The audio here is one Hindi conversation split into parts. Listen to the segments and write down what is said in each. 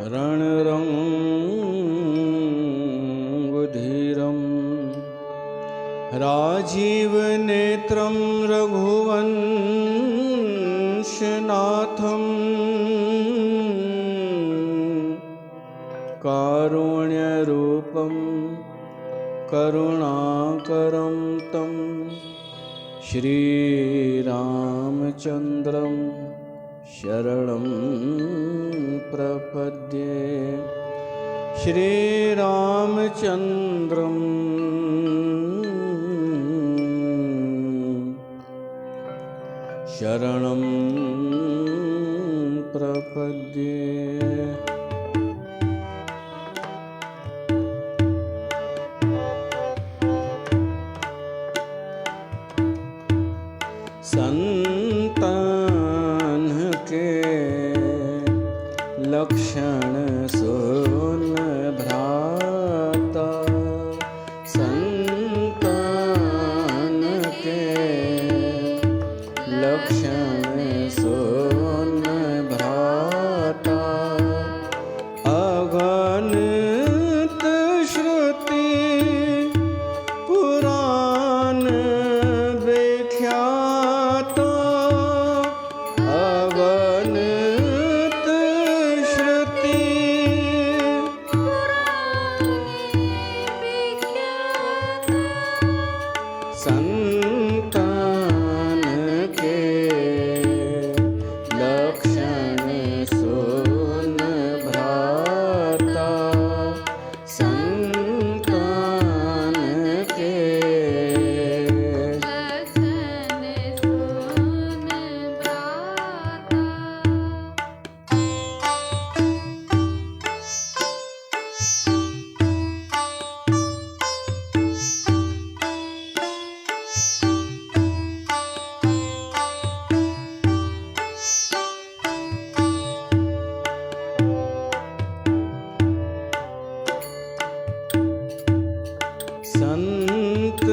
रणरङ्गधीरं राजीवनेत्रं रघुवंशनाथं कारुण्यरूपं करुणाकरं तं श्रीरामचन्द्रं शरणं प्रपद्ये। श्रीरामचन्द्रं शरणं प्रपद्ये। संतान के लक्षण सुन भ्राता, संतान के लक्षण सुन भ्राता। अगणित श्रुति पुराण विख्यात, अगणित श्रुति संतान के लक्षण सुन भ्राता, संतान के संत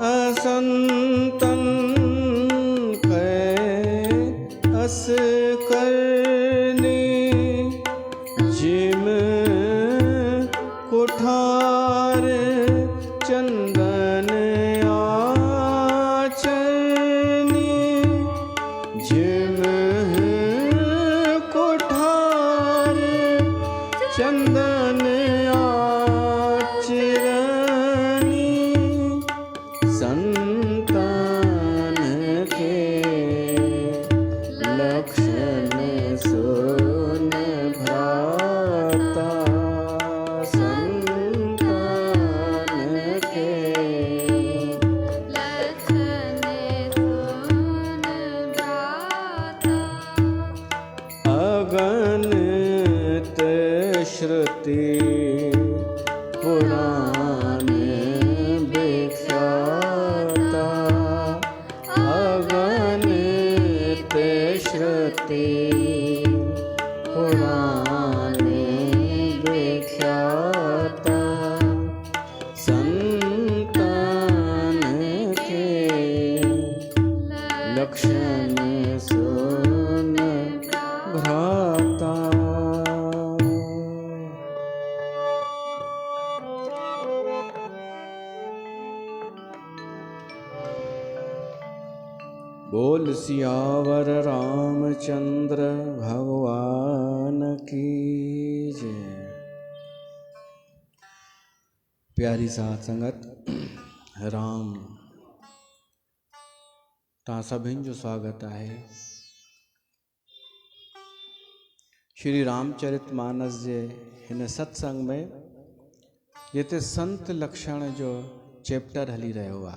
असंतन कै अस करनी, जिम कुठार चंदन आचरनी, जिम कुठार चंदन आचरनी। संतान के लक्षण सुन भ्राता, संतान के अगणित श्रुति पुराण विख्याता, अगणित श्रुति पुराण विख्याता। संतान के लक्षण सुन भ्राता। बोल सियावर रामचंद्र भगवान की जय। प्यारी साथ संगत राम ता सभिन जो स्वागत है। श्री रामचरितमानस जे हिन सत्संग में ये संत लक्षण जो चैप्टर हली रहो आ।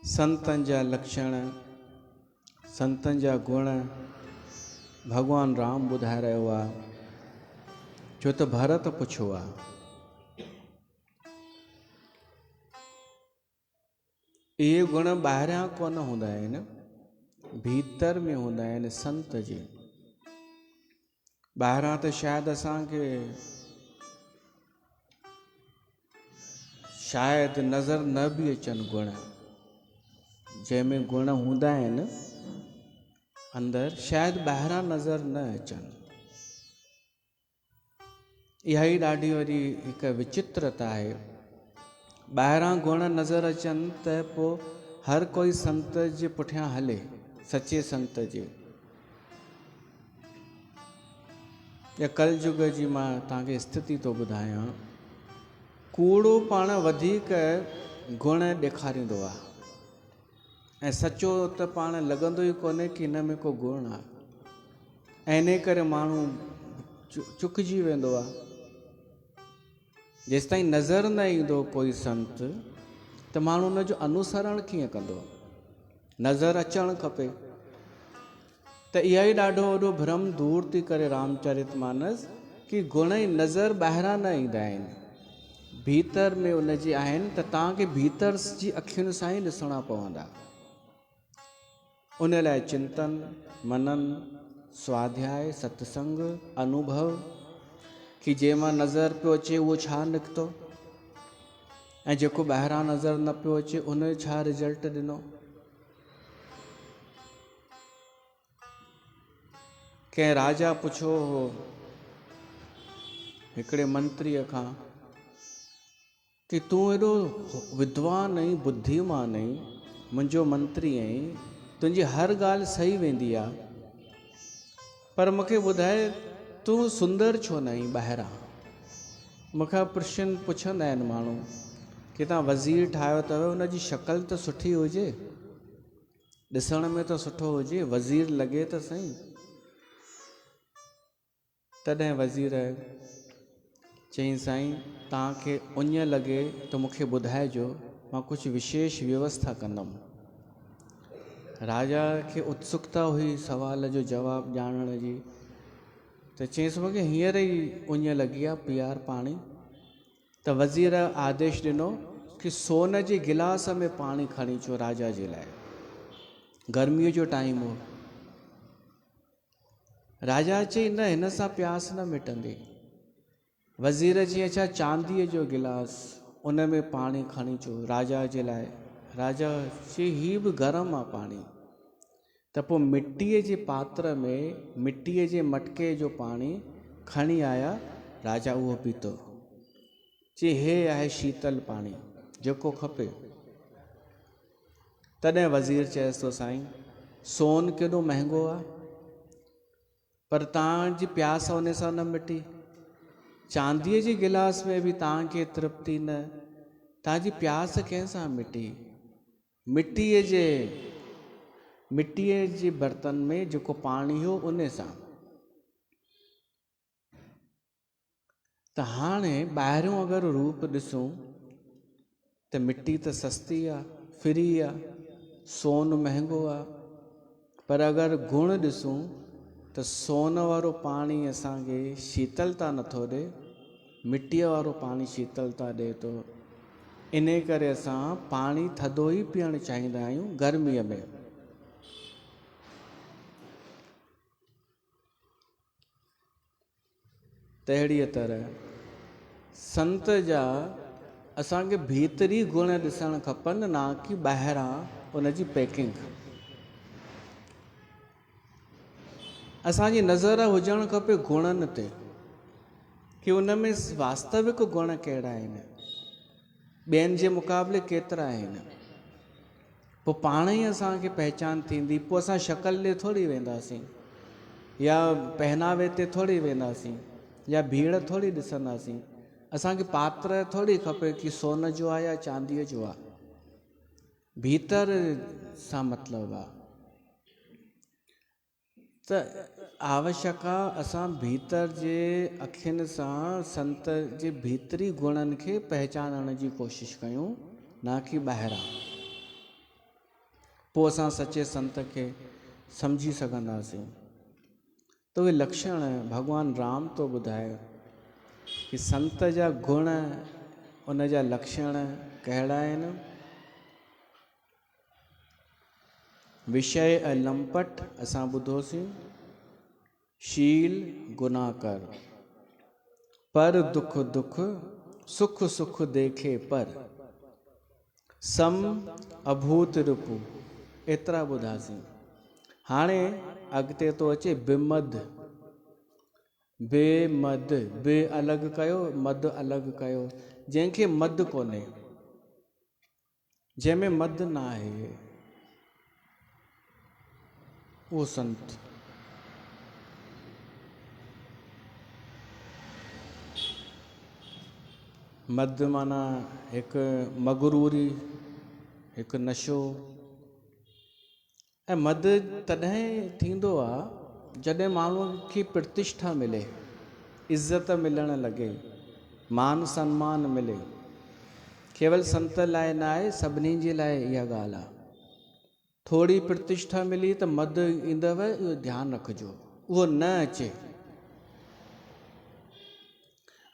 संतन जा लक्षण, संतन जा गुण भगवान राम बुधाए रहो आ। जो तो भरत पुछो आ। ये गुण ॿाहिरियां कोन हूंदा आहिनि, भीतर में हूंदा आहिनि संत जे। ॿाहिरां त शायदि असांखे शायदि नज़र न भी अचनि गुण, जंहिंमें गुण हूंदा आहिनि अंदर शायदि ॿाहिरां नज़र न अचनि, इहा ई ॾाढी वरी हिकु विचित्रता आहे। ॿाहिरां गुण नज़र अचनि त पोइ हर कोई संत जे पुठियां हले, सचे संत जे। या कलयुग जी मां तव्हांखे स्थिति थो ॿुधायां, कूड़ो पाण वधीक गुण ॾेखारींदो आहे, ऐं सचो त पाण लॻंदो ई कोन्हे कि हिन में को गुण आहे, ऐं इन करे माण्हू चुकिजी वेंदो आहे। जेसिताईं नज़र न ईंदो कोई संत त माण्हू हुन जो अनुसरण कीअं कंदो? नज़र अचणु खपे। त इहा ई ॾाढो वॾो भ्रम दूर थी करे रामचरितमानस, कि गुण ई नज़र ॿाहिरां न ईंदा आहिनि, भीतर में उनजी आहिनि, त तव्हांखे भीतर जी अखियुनि सां ई ॾिसणा पवंदा। उन लाइ चिंतन, मनन, स्वाध्याय, सत्संग, अनुभव, कि जंहिंमां नज़र पियो अचे उहो छा निकितो, ऐं जेको ॿाहिरां नज़र न पियो अचे उन जो छा रिज़ल्ट ॾिनो। कंहिं राजा पुछो हो हिकिड़े मंत्रीअ खां कि तूं एॾो विद्वान आहीं, बुद्धिमान आहीं, मुंहिंजो मंत्री आहीं, तुंहिंजी हर ॻाल्हि सही वेंदी आहे, पर मूंखे ॿुधाए तूं सुंदर छो न आहीं ॿाहिरां? मूंखां प्रश्न पुछंदा आहिनि माण्हू कि तव्हां वज़ीर ठाहियो अथव, हुनजी शक्ल त सुठी हुजे, ॾिसण में त सुठो हुजे, वज़ीर लॻे त सही। तॾहिं वज़ीर चई, साईं तव्हांखे उञ लॻे त मूंखे ॿुधाइजो, मां कुझु विशेष व्यवस्था कंदुमि। राजा खे उत्सुकता हुई सवाल जो जवाबु ॼाणण जी, त चईंसि मूंखे हींअर ई उञ लॻी आहे, पीआर पाणी। त वज़ीर आदेश ॾिनो कि सोन जे गिलास में पाणी खणी अचो राजा जे लाइ, गर्मीअ जो टाइम हो। राजा चई न, हिन सां प्यास न मिटंदी। वज़ीर जी अच्छा चांदीअ जो गिलास, उन में पाणी खणी अचो राजा जे लाइ। राजा चई ही बि गरम आहे पाणी। त पोइ मिटीअ जे पात्र में, मिटीअ जे मटके जो पाणी खणी आया, राजा उहो पीतो। चई हे आहे शीतल पाणी, जेको खपे। तॾहिं वज़ीर चएसि थो, साईं सोन केॾो महांगो आहे, पर तव्हांजी प्यास उन सां न मिटी। चांदीअ जे गिलास में बि तव्हांखे तृप्ति न, तव्हांजी प्यास कंहिंसां मिटी? मिट्टीअ जे बर्तन में जेको पाणी हो उन सां। त हाणे ॿाहिरियों अगरि रूप ॾिसूं त मिट्टी त सस्ती आहे, फ्री आहे, सोन महांगो आहे, पर अगरि गुण ॾिसूं त सोन वारो पाणी असांखे शीतलता नथो ॾे, मिट्टीअ वारो पाणी शीतलता ॾे थो। इन करे असां पाणी थधो ई पीअणु चाहींदा आहियूं गर्मीअ में। तहिड़ीअ तरह संत जा असांखे भीतरी गुण ॾिसणु खपनि, ना कि ॿाहिरां उनजी पैकिंग। असांजी नज़र हुजणु खपे गुणनि ते, कि उन में वास्तविक गुण कहिड़ा आहिनि, ॿियनि जे मुक़ाबले केतिरा आहिनि। पोइ पाण ई असांखे पहचान थींदी। पोइ असां शक्ल ॾे थोरी वेंदासीं, या पहनावे ते थोरी वेंदासीं, या भीड़ थोरी ॾिसंदासीं। असांखे पात्र थोरी खपे कि सोन जो आहे या चांदीअ जो आहे, भीतर सां मतिलबु आहे। त आवश्यक आहे असां भीतर जे अखियुनि सां संत जे भीतरी गुणनि खे पहचानण जी कोशिशि कयूं, ना कि ॿाहिरां। पोइ असां सचे संत खे सम्झी सघंदासीं। त उहे लक्षण भॻवानु राम थो ॿुधाए कि संत जा गुण, उन जा लक्षण कहिड़ा आहिनि। विषय ऐं लंपट असां ॿुधोसीं, शील गुनाह कर, पर दुख दुख, सुख सुख देखे पर, सम अभूत रिपु, एतिरा ॿुधासीं। हाणे अॻिते थो अचे बिमद। बेमद, बे अलॻि कयो, मद अलॻि कयो। जंहिंखे मद कोन्हे, जंहिंमें मद न आहे, उहो संत। मद माना हिकु मगरूरी, हिकु नशो। ऐं मद तॾहिं थींदो आहे जॾहिं माण्हूअ खे प्रतिष्ठा मिले, इज़त मिलण लॻे, मान सम्मान मिले। केवल संत लाइ न आहे, सभिनी जे लाइ इहा ॻाल्हि आहे। थोरी प्रतिष्ठा मिली त मद ईंदव, इहो ध्यानु रखिजो, उहो न अचे।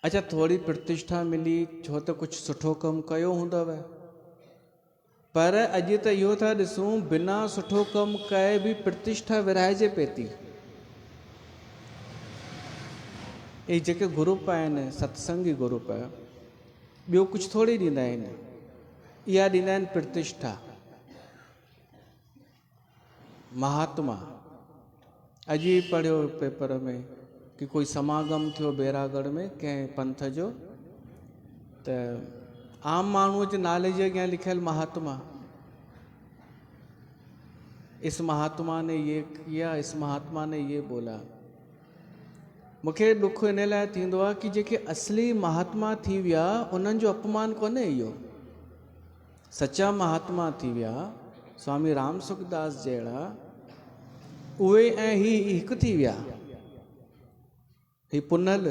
अच्छा, थोरी प्रतिष्ठा मिली छो त कुझु सुठो कमु कयो हूंदव, पर अॼु त इहो था ॾिसूं, बिना सुठो कमु कए बि प्रतिष्ठा विराइजे पई थी। इहे जेके ग्रुप आहिनि, सत्संगी ग्रुप, ॿियो कुझु थोरी ॾींदा आहिनि, इहा ॾींदा आहिनि प्रतिष्ठा। महात्मा, अॼु ई पढ़ियो पेपर में कि कोई समागम थियो बैरागढ़ में कंहिं पंथ जो, त आम माण्हूअ जे नाले जे अॻियां लिखियल महात्मा। इस महात्मा ने ये किया, इस महात्मा ने ये बोला। मूंखे दुख इन लाइ थींदो आहे कि जेके असली महात्मा थी विया, उन्हनि जो अपमान कोन्हे इहो। सचा महात्मा थी विया, स्वामी राम सुखदास जहिड़ा, उहे ऐं ही हिकु थी विया। ही पुनल,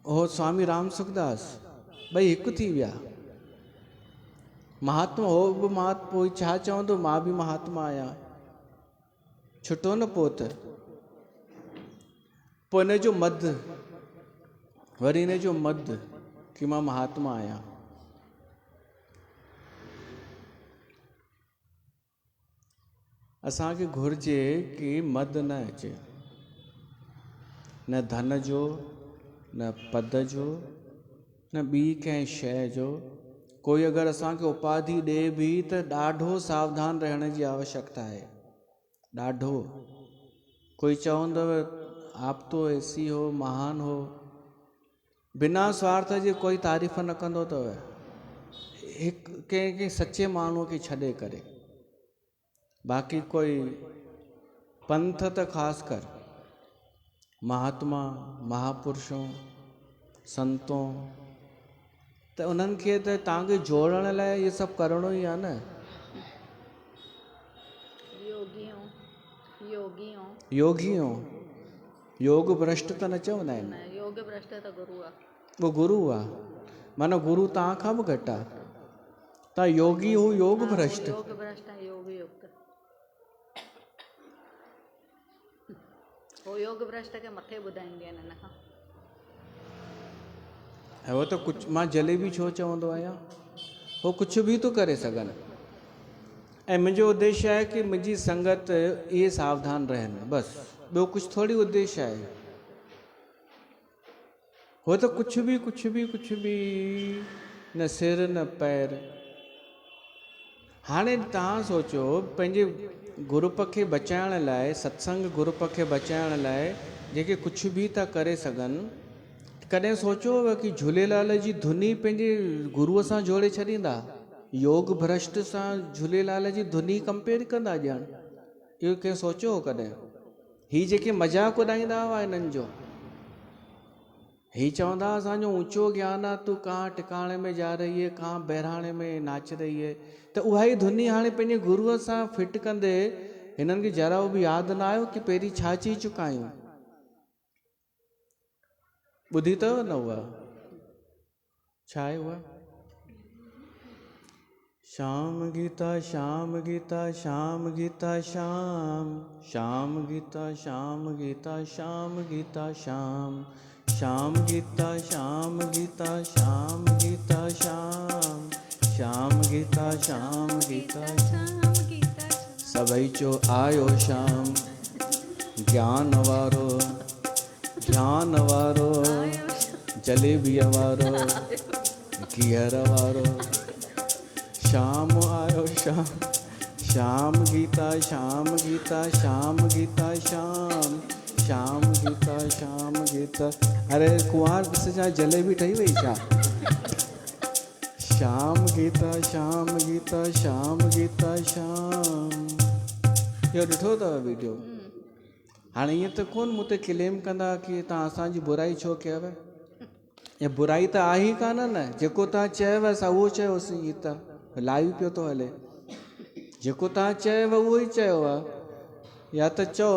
उहो स्वामी राम सुखदास, ॿई हिकु थी विया। महात्मा हो बि महात्मा, पोइ छा चवंदो, मां बि महात्मा आहियां, छुटो न पोइ त। पोइ इन जो मद, वरी इन जो मद कि मां महात्मा आहियां। असांखे घुरिजे कि मद न अचे, न धन जो, न पद जो, न ॿी कंहिं शइ जो। कोई अगरि असांखे उपाधि ॾे बि त ॾाढो सावधान रहण जी आवश्यकता आहे, ॾाढो। कोई चवंदव आप तो ऐसी हो, महान हो, बिना स्वार्थ जे कोई तारीफ़ न कंदो अथव, हिकु कंहिं सचे माण्हूअ खे छॾे करे। बाक़ी कोई पंथ त ख़ासि कर, महात्मा, महापुरुषों, संतों, त उन्हनि खे त तव्हांखे जोड़ण लाइ इहे सभु करिणो ई आहे न। योगियों, योग भ्रष्ट त न चवंदा आहिनि, योग भ्रष्ट त गुरु आहे, उहो गुरु आहे। माना गुरु तव्हां खां बि घटि आहे, तव्हां योगी हो, योग भ्रष्ट। योग भ्रष्ट है, योग युक्त हो, योग भ्रष्ट के मथे ॿुधाईंदी आहिनि हिन खां। हो त कुझु, मां जलेबी छो चवंदो आहियां, हो कुझु बि थो करे सघनि। ऐं मुंहिंजो उद्देश्य आहे कि मुंहिंजी संगत इहे सावधान रहनि, बसि, ॿियो कुझु थोरी उद्देश्य आहे। हो त कुझु बि न सिर न पैर। हाणे तव्हां सोचो, पंहिंजे ग्रुप खे बचाइण लाइ, सत्संग ग्रुप खे बचाइण लाइ जेके कुझु बि था करे सघनि, कॾहिं सोचो कि झूलेलाल जी धुनी पंहिंजे गुरूअ सां जोड़े छॾींदा? योग भ्रष्ट सां झूलेलाल जी धुनी कंपेयर कंदा ॼण? इहो कंहिं सोचियो कॾहिं? ही जेके मज़ाक उॾाईंदा हुआ हिननि जो, ही चवंदा असांजो ऊंचो ज्ञान आहे, तूं कहाँ टिकाणे में जा रही है, कहाँ बहिराणे में नाच रही है। त उहा ई धुनी हाणे पंहिंजे गुरूअ सां फिट कंदे हिननि खे जरा बि यादि न आयो कि पहिरीं छा चई चुका आहियूं। ॿुधी अथव न उहा? छा आहे उहा? श्याम गीता श्याम गीता श्याम गीता श्याम, श्याम गीता श्याम गीता श्याम गीता श्याम, श्याम गीता श्याम गीता श्याम गीता श्याम, श्याम गीता श्याम गीता श्याम गीता। सभई चो आयो श्याम, ज्ञान वारो, ध्यान वारो, जलेबीअ वारो, गिहर वारो। श्याम आयो श्याम, श्याम गीता श्याम गीता श्याम गीता श्याम, श्याम गीता श्याम गीता। अरे कुंवार ॾिसजांइ जलेबी ठही वई छा? श्याम गीता श्याम गीता श्याम गीता श्याम। इहो ॾिठो अथव वीडियो? हाणे ईअं त कोन मूं ते क्लेम कंदा कि तव्हां असांजी बुराई छो कयव। या बुराई त आहे ई कान न, जेको तव्हां चयव असां उहो चयोसीं। हीअ त लाइव पियो थो हले, जेको तव्हां चयव उहो ई चयो आहे। या त चओ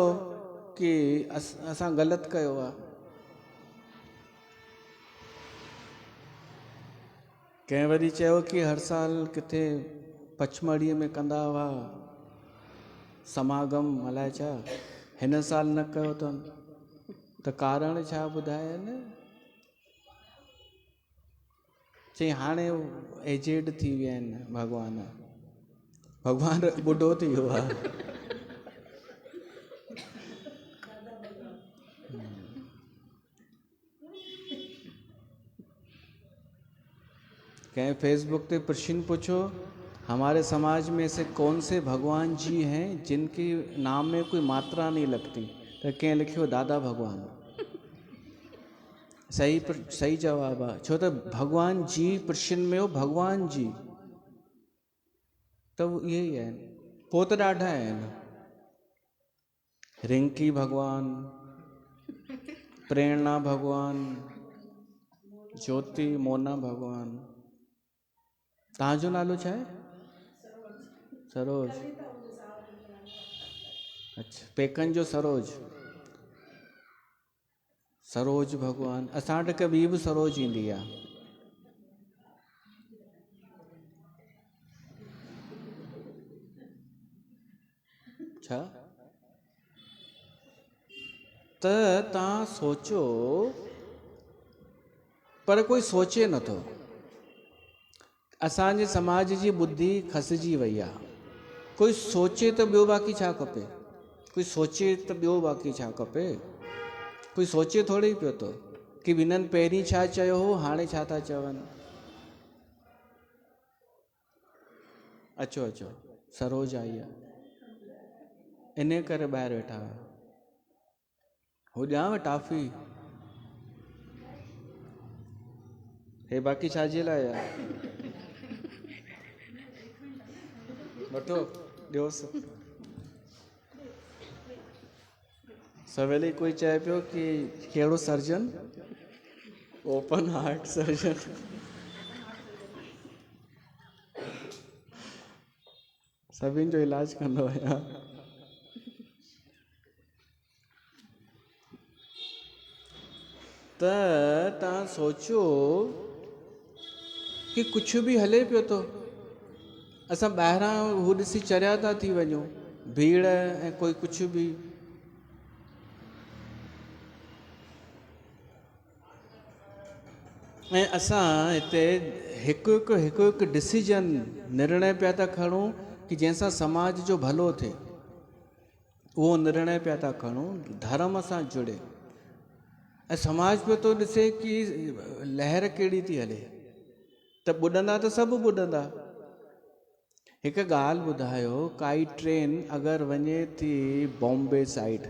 कि असां ग़लति कयो आहे। कंहिं वरी चयो कि हर साल किथे पचमढ़ीअ में कंदा हुआ समागम, अलाए छा, हिन साल न कयो अथनि, त कारण छा ॿुधायनि? चई हाणे एजेड थी विया आहिनि भॻवान, भॻवान ॿुढो थी वियो आहे। कहीं फेसबुक पे प्रश्न पूछो, हमारे समाज में ऐसे कौन से भगवान जी हैं जिनके नाम में कोई मात्रा नहीं लगती? तो कंहिं लिखियो दादा भगवान। सही जवाब आहे। छो त भगवान जी प्रश्न में हो भगवान जी, त इहे ई आहिनि। पोइ त ॾाढा आहिनि, रिंकी भगवान, प्रेरणा भगवान, ज्योति मोना भगवान। तव्हांजो नालो छा आहे? सरोज। अच्छा, पेकनि जो सरोज। सरोज भगवान। असां वटि हिकु ॿी बि सरोज ईंदी आहे। छा? त तव्हां सोचो, पर कोई सोचे नथो। असांजे समाज जी ॿुधी खसिजी वई आहे। कोई सोचे त ॿियो बाक़ी छा खपे? कोई सोचे त ॿियो बाक़ी छा खपे? कोई सोचे थोड़ी पियो थो कि हिननि पहिरीं छा चयो हो, हाणे छा था चवनि। अचो अचो, सरोज आई आहे, इन करे ॿाहिरि वेठा हुआ। हो ॾियांव टाफी? हे बाक़ी छाजे लाइ आहे? वठो, ॾियोसि। सवेल ई कोई चए पियो कि कहिड़ो सर्जन? Open heart surgeon. सभिनि जो इलाज कंदो आहियां। त तव्हां सोचो कि कुझु बि हले पियो थो, असां ॿाहिरां हू ॾिसी चरिया था थी वञूं, भीड़ ऐं कोई कुझु बि। ऐं असां हिते हिकु हिकु डिसीजन, निर्णय पिया था खणूं कि जंहिंसां समाज जो भलो थिए। उहो निर्णय पिया था खणूं धर्म सां जुड़े। ऐं समाज पियो थो ॾिसे कि लहर कहिड़ी थी हले, त ॿुॾंदा त सभु ॿुॾंदा। हिकु ॻाल्हि ॿुधायो, काई ट्रेन अगरि वञे थी बॉम्बे साइड,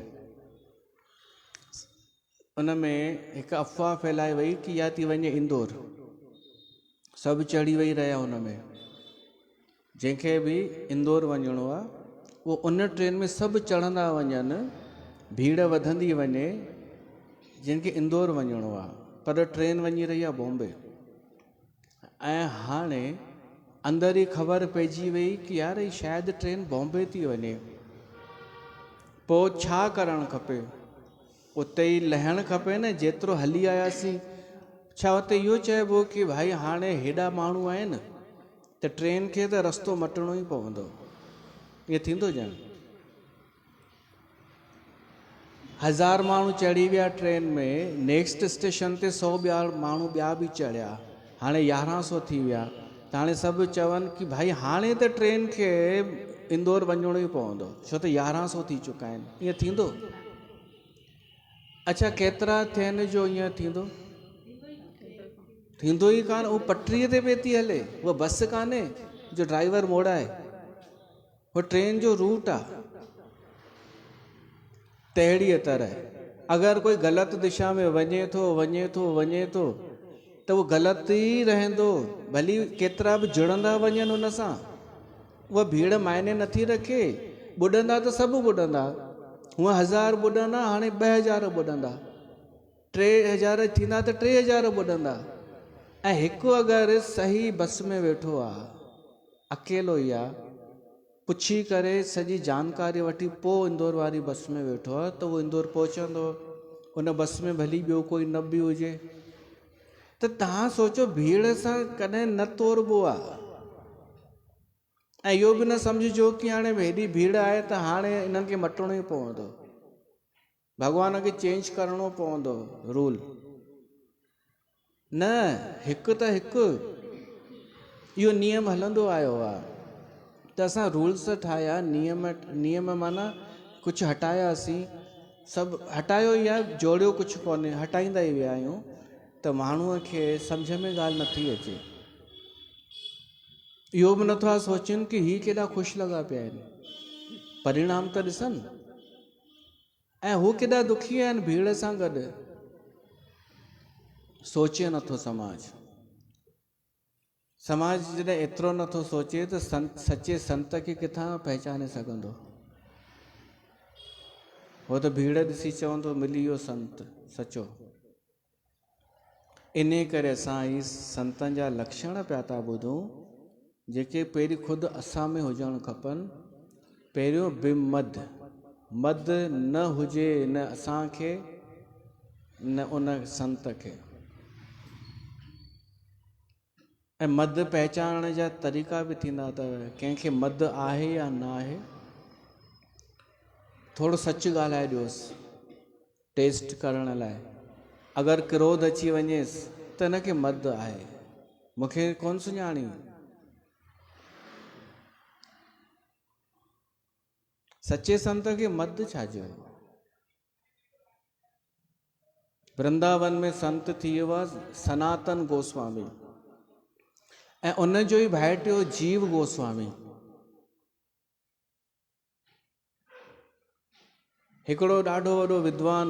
उन में हिकु अफ़वाह फैलाए वई कि या थी वञे इंदौर, सभु चढ़ी वई रहिया हुन में। जंहिंखे बि इंदौर वञिणो आहे उहो उन ट्रेन में सभु चढ़ंदा वञनि, भीड़ वधंदी वञे, जिनखे इंदौर वञिणो आहे, पर ट्रेन वञी रही आहे बॉम्बे। ऐं हाणे अंदरि ई ख़बर पइजी वई कि यार ही शायदि ट्रेन बॉम्बे थी वञे। पोइ छा करणु खपे? उते ई लहणु खपे न, जेतिरो हली आयासीं। छा उते इहो चइबो कि भाई हाणे हेॾा माण्हू आहिनि त ट्रेन खे त रस्तो मटिणो ई पवंदो? ईअं थींदो ॼण? 1000 माण्हू चढ़ी विया ट्रेन में, नेक्स्ट स्टेशन ते 100 माण्हू ॿिया बि चढ़िया, हाणे 1100 थी विया। त हाणे सभु चवनि कि भाई हाणे त ट्रेन खे इंदौर वञिणो ई पवंदो, छो त 1100 थी चुका आहिनि। ईअं थींदो? अच्छा, केतिरा थियनि जो ईअं थींदो? थींदो ई कान। उहो पटरीअ ते पई थी हले, उहा बस कान्हे जो ड्राइवर मोड़ाए, उहो ट्रेन जो रूट आहे। तहिड़ीअ तरह अगरि कोई ग़लति दिशा में वञे थो त उहो ग़लति ई रहंदो, भली केतिरा बि जुड़ंदा वञनि हुन सां, उहा भीड़ मायने नथी रखे। ॿुॾंदा त सभु ॿुॾंदा, हूअं 1000 ॿुॾंदा, हाणे 2000 ॿुॾंदा, 3000 थींदा त 3000 ॿुॾंदा। ऐं हिकु अगरि सही बस में वेठो आहे, अकेलो ई आहे, पुछी करे सॼी जानकारी वठी पोइ इंदौर वारी बस में वेठो आहे, त उहो इंदौर पहुचंदो। उन बस में भली ॿियो कोई न बि हुजे त तव्हां सोचो भीड़ सां कॾहिं न तोड़बो आहे। ऐं इहो बि न सम्झिजो कि हाणे हेॾी भीड़ आहे त हाणे इन्हनि खे मटिणो ई पवंदो, भॻवान खे चेंज करिणो पवंदो रूल। न, हिकु त हिकु इहो नियम हलंदो आयो आहे, त असां रूल्स ठाहिया, नियम माना कुझु हटायासीं, सभु हटायो ई आहे, जोड़ियो कुझु कोन्हे, हटाईंदा ई विया आहियूं। त माण्हूअ खे सम्झ में ॻाल्हि नथी अचे, इहो बि नथा सोचनि कि ही केॾा ख़ुशि लॻा पिया आहिनि, परिणाम त ॾिसनि। ऐं हू केॾा दुखी आहिनि भीड़ सां गॾु, सोचे नथो समाज। समाज जॾहिं एतिरो नथो सोचे त सचे संत खे किथां पहचाने सघंदो। हो त भीड़ ॾिसी चवंदो मिली वियो संत सचो। इन करे असां ई संतनि जा लक्षण पिया था ॿुधूं, जेके पहिरीं ख़ुदि असां में हुजणु खपनि। पहिरियों बिमद, मद न हुजे न असांखे न उन संत खे। ऐं मद पहचानण जा तरीक़ा बि थींदा अथव, कंहिंखे मद आहे या न आहे, थोरो सच ॻाल्हाए ॾियोसि टेस्ट करण लाइ। अगरि क्रोध अची वञेसि त हिनखे मद आहे, मूंखे कोन सुञाणी। सचे संत खे मद छाजो। वृंदावन में संत थी वियो आहे सनातन गोस्वामी, ऐं उन जो ई भाइटियो जीव गोस्वामी। हिकिड़ो ॾाढो वॾो विद्वान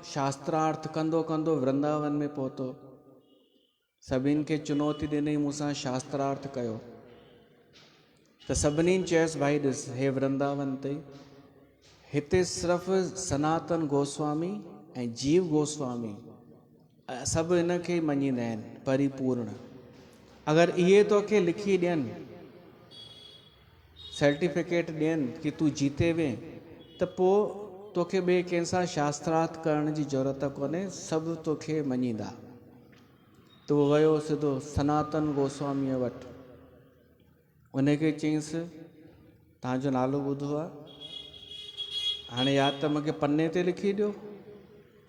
शास्त्रार्थ कंदो कंदो वृंदावन में पहुतो, सभिनि खे चुनौती ॾिनई मूंसां शास्त्रार्थ कयो। त सभिनी चयसि भाई ॾिस हे वृंदावन ते हिते सिर्फ़ु सनातन गोस्वामी ऐं जीव गोस्वामी सभु हिन खे मञींदा आहिनि परिपूर्ण। अगरि इहे तोखे लिखी ॾियनि, सर्टिफिकेट ॾियनि कि तूं जीते वे, त पोइ तोखे ॿिए कंहिंसां शास्त्रार्थ करण जी ज़रूरत कोन्हे, सभु तोखे मञींदा। त उहो वियो सिधो सनातन गोस्वामीअ वटि, उनखे चयईंसि तव्हांजो नालो ॿुधो आहे, हाणे या त मूंखे पने ते लिखी ॾियो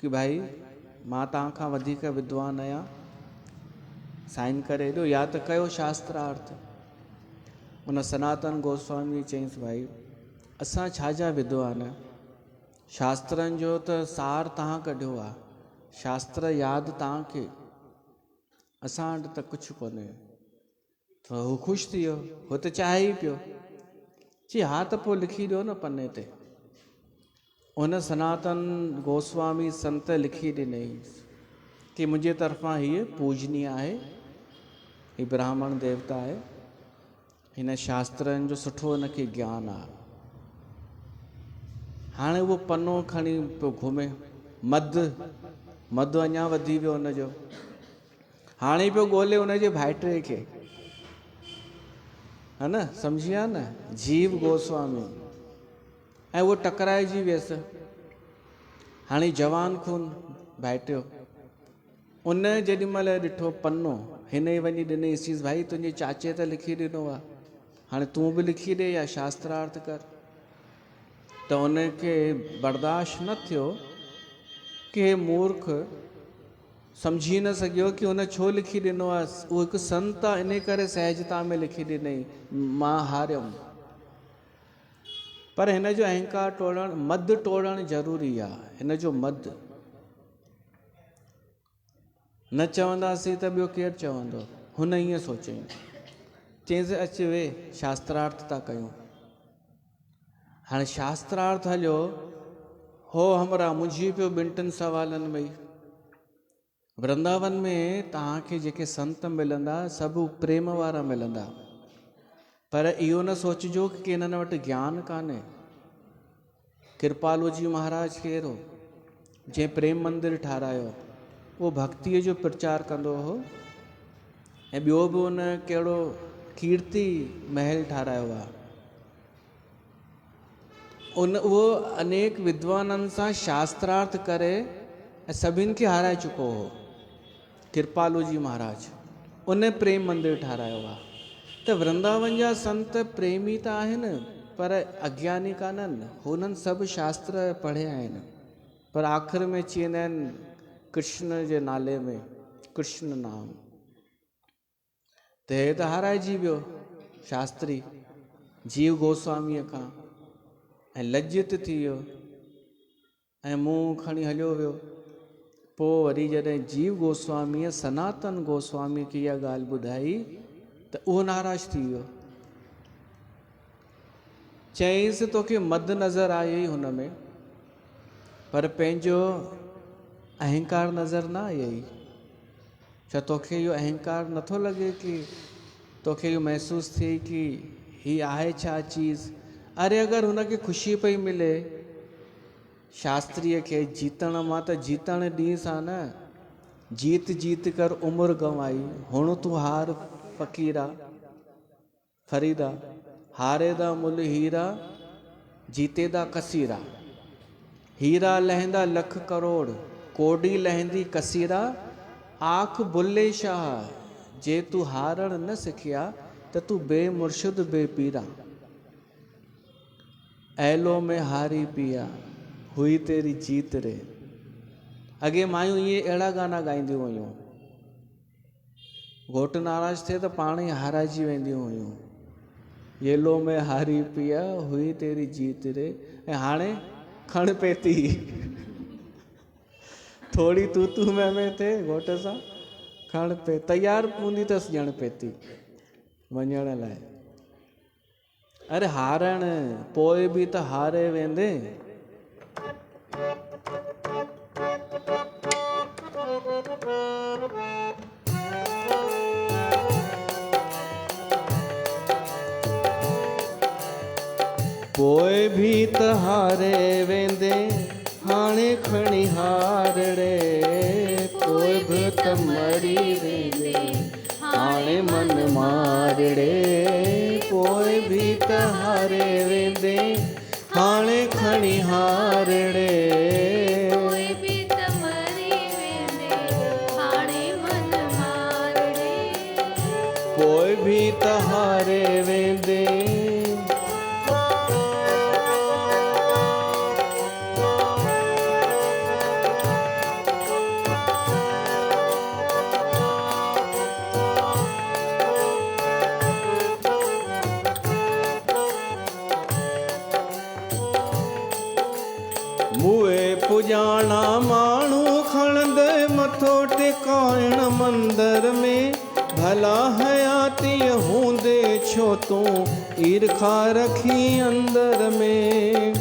कि भाई मां तव्हांखां वधीक विद्वान आहियां, साइन करे ॾियो, या त कयो शास्त्रार्थ। उन सनातन गोस्वामी चयईंसि भाई असां छाजा विद्वान, शास्त्रनि जो त सार तव्हां कढियो आहे, शास्त्र यादि तव्हांखे, असां वटि त कुझु कोन्हे। त हू ख़ुशि थी वियो, हू त चाहे ई पियो, चई हा त पोइ लिखी ॾियो न पने ते। उन सनातन गोस्वामी संत लिखी ॾिनई कि मुंहिंजे तरफ़ां हीअ पूजनीय आहे, हीअ ब्राह्मण देवता आहे, हिन शास्त्रनि जो सुठो हिनखे ज्ञान आहे। हाणे उहो पनो खणी पियो घुमे, मद अञा वधी वियो हुनजो। हाणे पियो ॻोल्हे हुनजे भाइटे खे, है न, सम्झी विया न, जीव गोस्वामी। ऐं उहो टकराइजी वियसि। हाणे जवान खून भाइटियो, उन जेॾी महिल ॾिठो पनो, हिन ई वञी ॾिनईसि भाई तुंहिंजे चाचे त लिखी ॾिनो आहे, हाणे तूं बि लिखी ॾे या शास्त्रार्थ कर। त उनखे बर्दाश्त न थियो कि हे मूर्ख सम्झी न सघियो कि हुन छो लिखी ॾिनो आहे, उहो हिकु संत आहे इन करे सहजता में लिखी ॾिनई, मां हारियमि। पर हिन जो अहंकार टोड़णु, मद टोड़णु ज़रूरी आहे। हिन जो मद न चवंदासीं त ॿियो केरु चवंदो, हुन ईअं सोचईं। चयईंसि अच वे शास्त्रार्थ था कयूं। हाणे शास्त्रार्थ हलियो, हो हमरा मुंझी पियो ॿिनि टिनि सवालनि में। वृंदावन में तव्हांखे जेके संत मिलंदा सभु प्रेम वारा मिलंदा, पर इहो न सोचिजो कि इन्हनि वटि ज्ञान कान्हे। कृपालू जी महाराज केरु हो जंहिं प्रेम मंदिर ठारायो, उहो भक्तीअ जो प्रचार कंदो हो, ऐं ॿियो बि उन कहिड़ो कीर्ति महल ठारायो आहे। उहो अनेक विद्वाननि सां शास्त्रार्थ करे ऐं सभिनि खे हाराए चुको हो। कृपालू जी महाराज उन प्रेम मंदिर ठारायो आहे। त वृंदावन जा संत प्रेमी त आहिनि पर अज्ञानी कान्हनि। हुननि सभु शास्त्र पढ़िया आहिनि, पर आख़िर में चवंदा आहिनि कृष्ण जे नाले में कृष्ण नाम। त हे त हाराइजी वियो शास्त्री जीव गोस्वामीअ खां, ऐं लज्जित थी वियो ऐं मुंहुं खणी हलियो वियो। पोइ वरी जॾहिं जीव गोस्वामीअ सनातन गोस्वामी खे इहा ॻाल्हि ॿुधाई त उहो नाराज़ थी वियो। चईंसि तोखे मद नज़र आई हुन में, पर पंहिंजो अहंकार नज़र न आई। छा तोखे इहो अहंकार नथो लॻे कि तोखे इहो महसूसु थिए कि हीअ आहे छा चीज़? अरे अगरि हुनखे ख़ुशी पई मिले शास्त्रीअ खे जीतण मां, त जीतण ॾींहं सां न, जीत जीत कर उमिरि गंवाई। हुण तूं हार फ़क़ीरा फरीदा, हारे दा मुल हीरा जीते दा कसीरा। हीरा लहंदा लख करोड़, कोडी लहंदी कसीरा। आख बुल्ले शाह जे तू हारण न सिखिया, त तू बेमुर्शिद बेपीरा। ऐलो में हारी पिया हुई तेरी जीत रे। अॻे मायूं इहे अहिड़ा गाना ॻाईंदियूं हुयूं, घोटु नाराज़ थिए त पाण ई हाराइजी वेंदियूं हुयूं। येलो में हारी पिया हुई तेरी जीत रे। ऐं हाणे खण पेती थोड़ी तू में थिए घोट सां, खण पे तयार पूंदी अथसि ॼण पेती वञण लाइ। अरे हारण पोइ बि त हारे वेंदे। पोइ बि त हारे वेंदे, हाणे खणी हार रे। पोइ बि त मरी वेंदे, हाणे मन मार रे। पोइ बि त हारे वेंदे, हाणे खणी हार रे। पोइ बि त मरी वेंदे, हाणे मन मार रे। पोइ बि त हारे वेंदे। मुए पुजाणा माण्हू खणंदे मथो टिकाइण मंदर में। भला हयाती हूंदे छो तूं ईर्खा रखी अंदर में।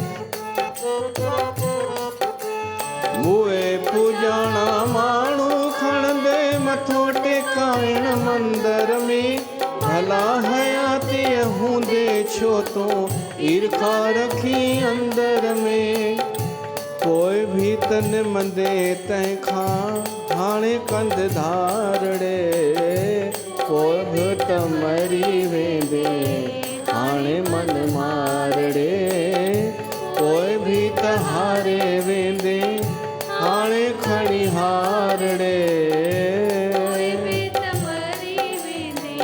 मुए पुजाणा माण्हू खणंदे मथो टिकाइण मंदर में। भला हयाती हूंदे छो तूं ईर्खा रखी अंदर में। पोइ बि त निमंदे तंहिंखां हाणे कंद धार रे। पोइ बि त मरी वेंदे, हाणे मन मार रे। पोइ बि त हारे वेंदे, हाणे खणी हार रे। पोइ बि त मरी वेंदे,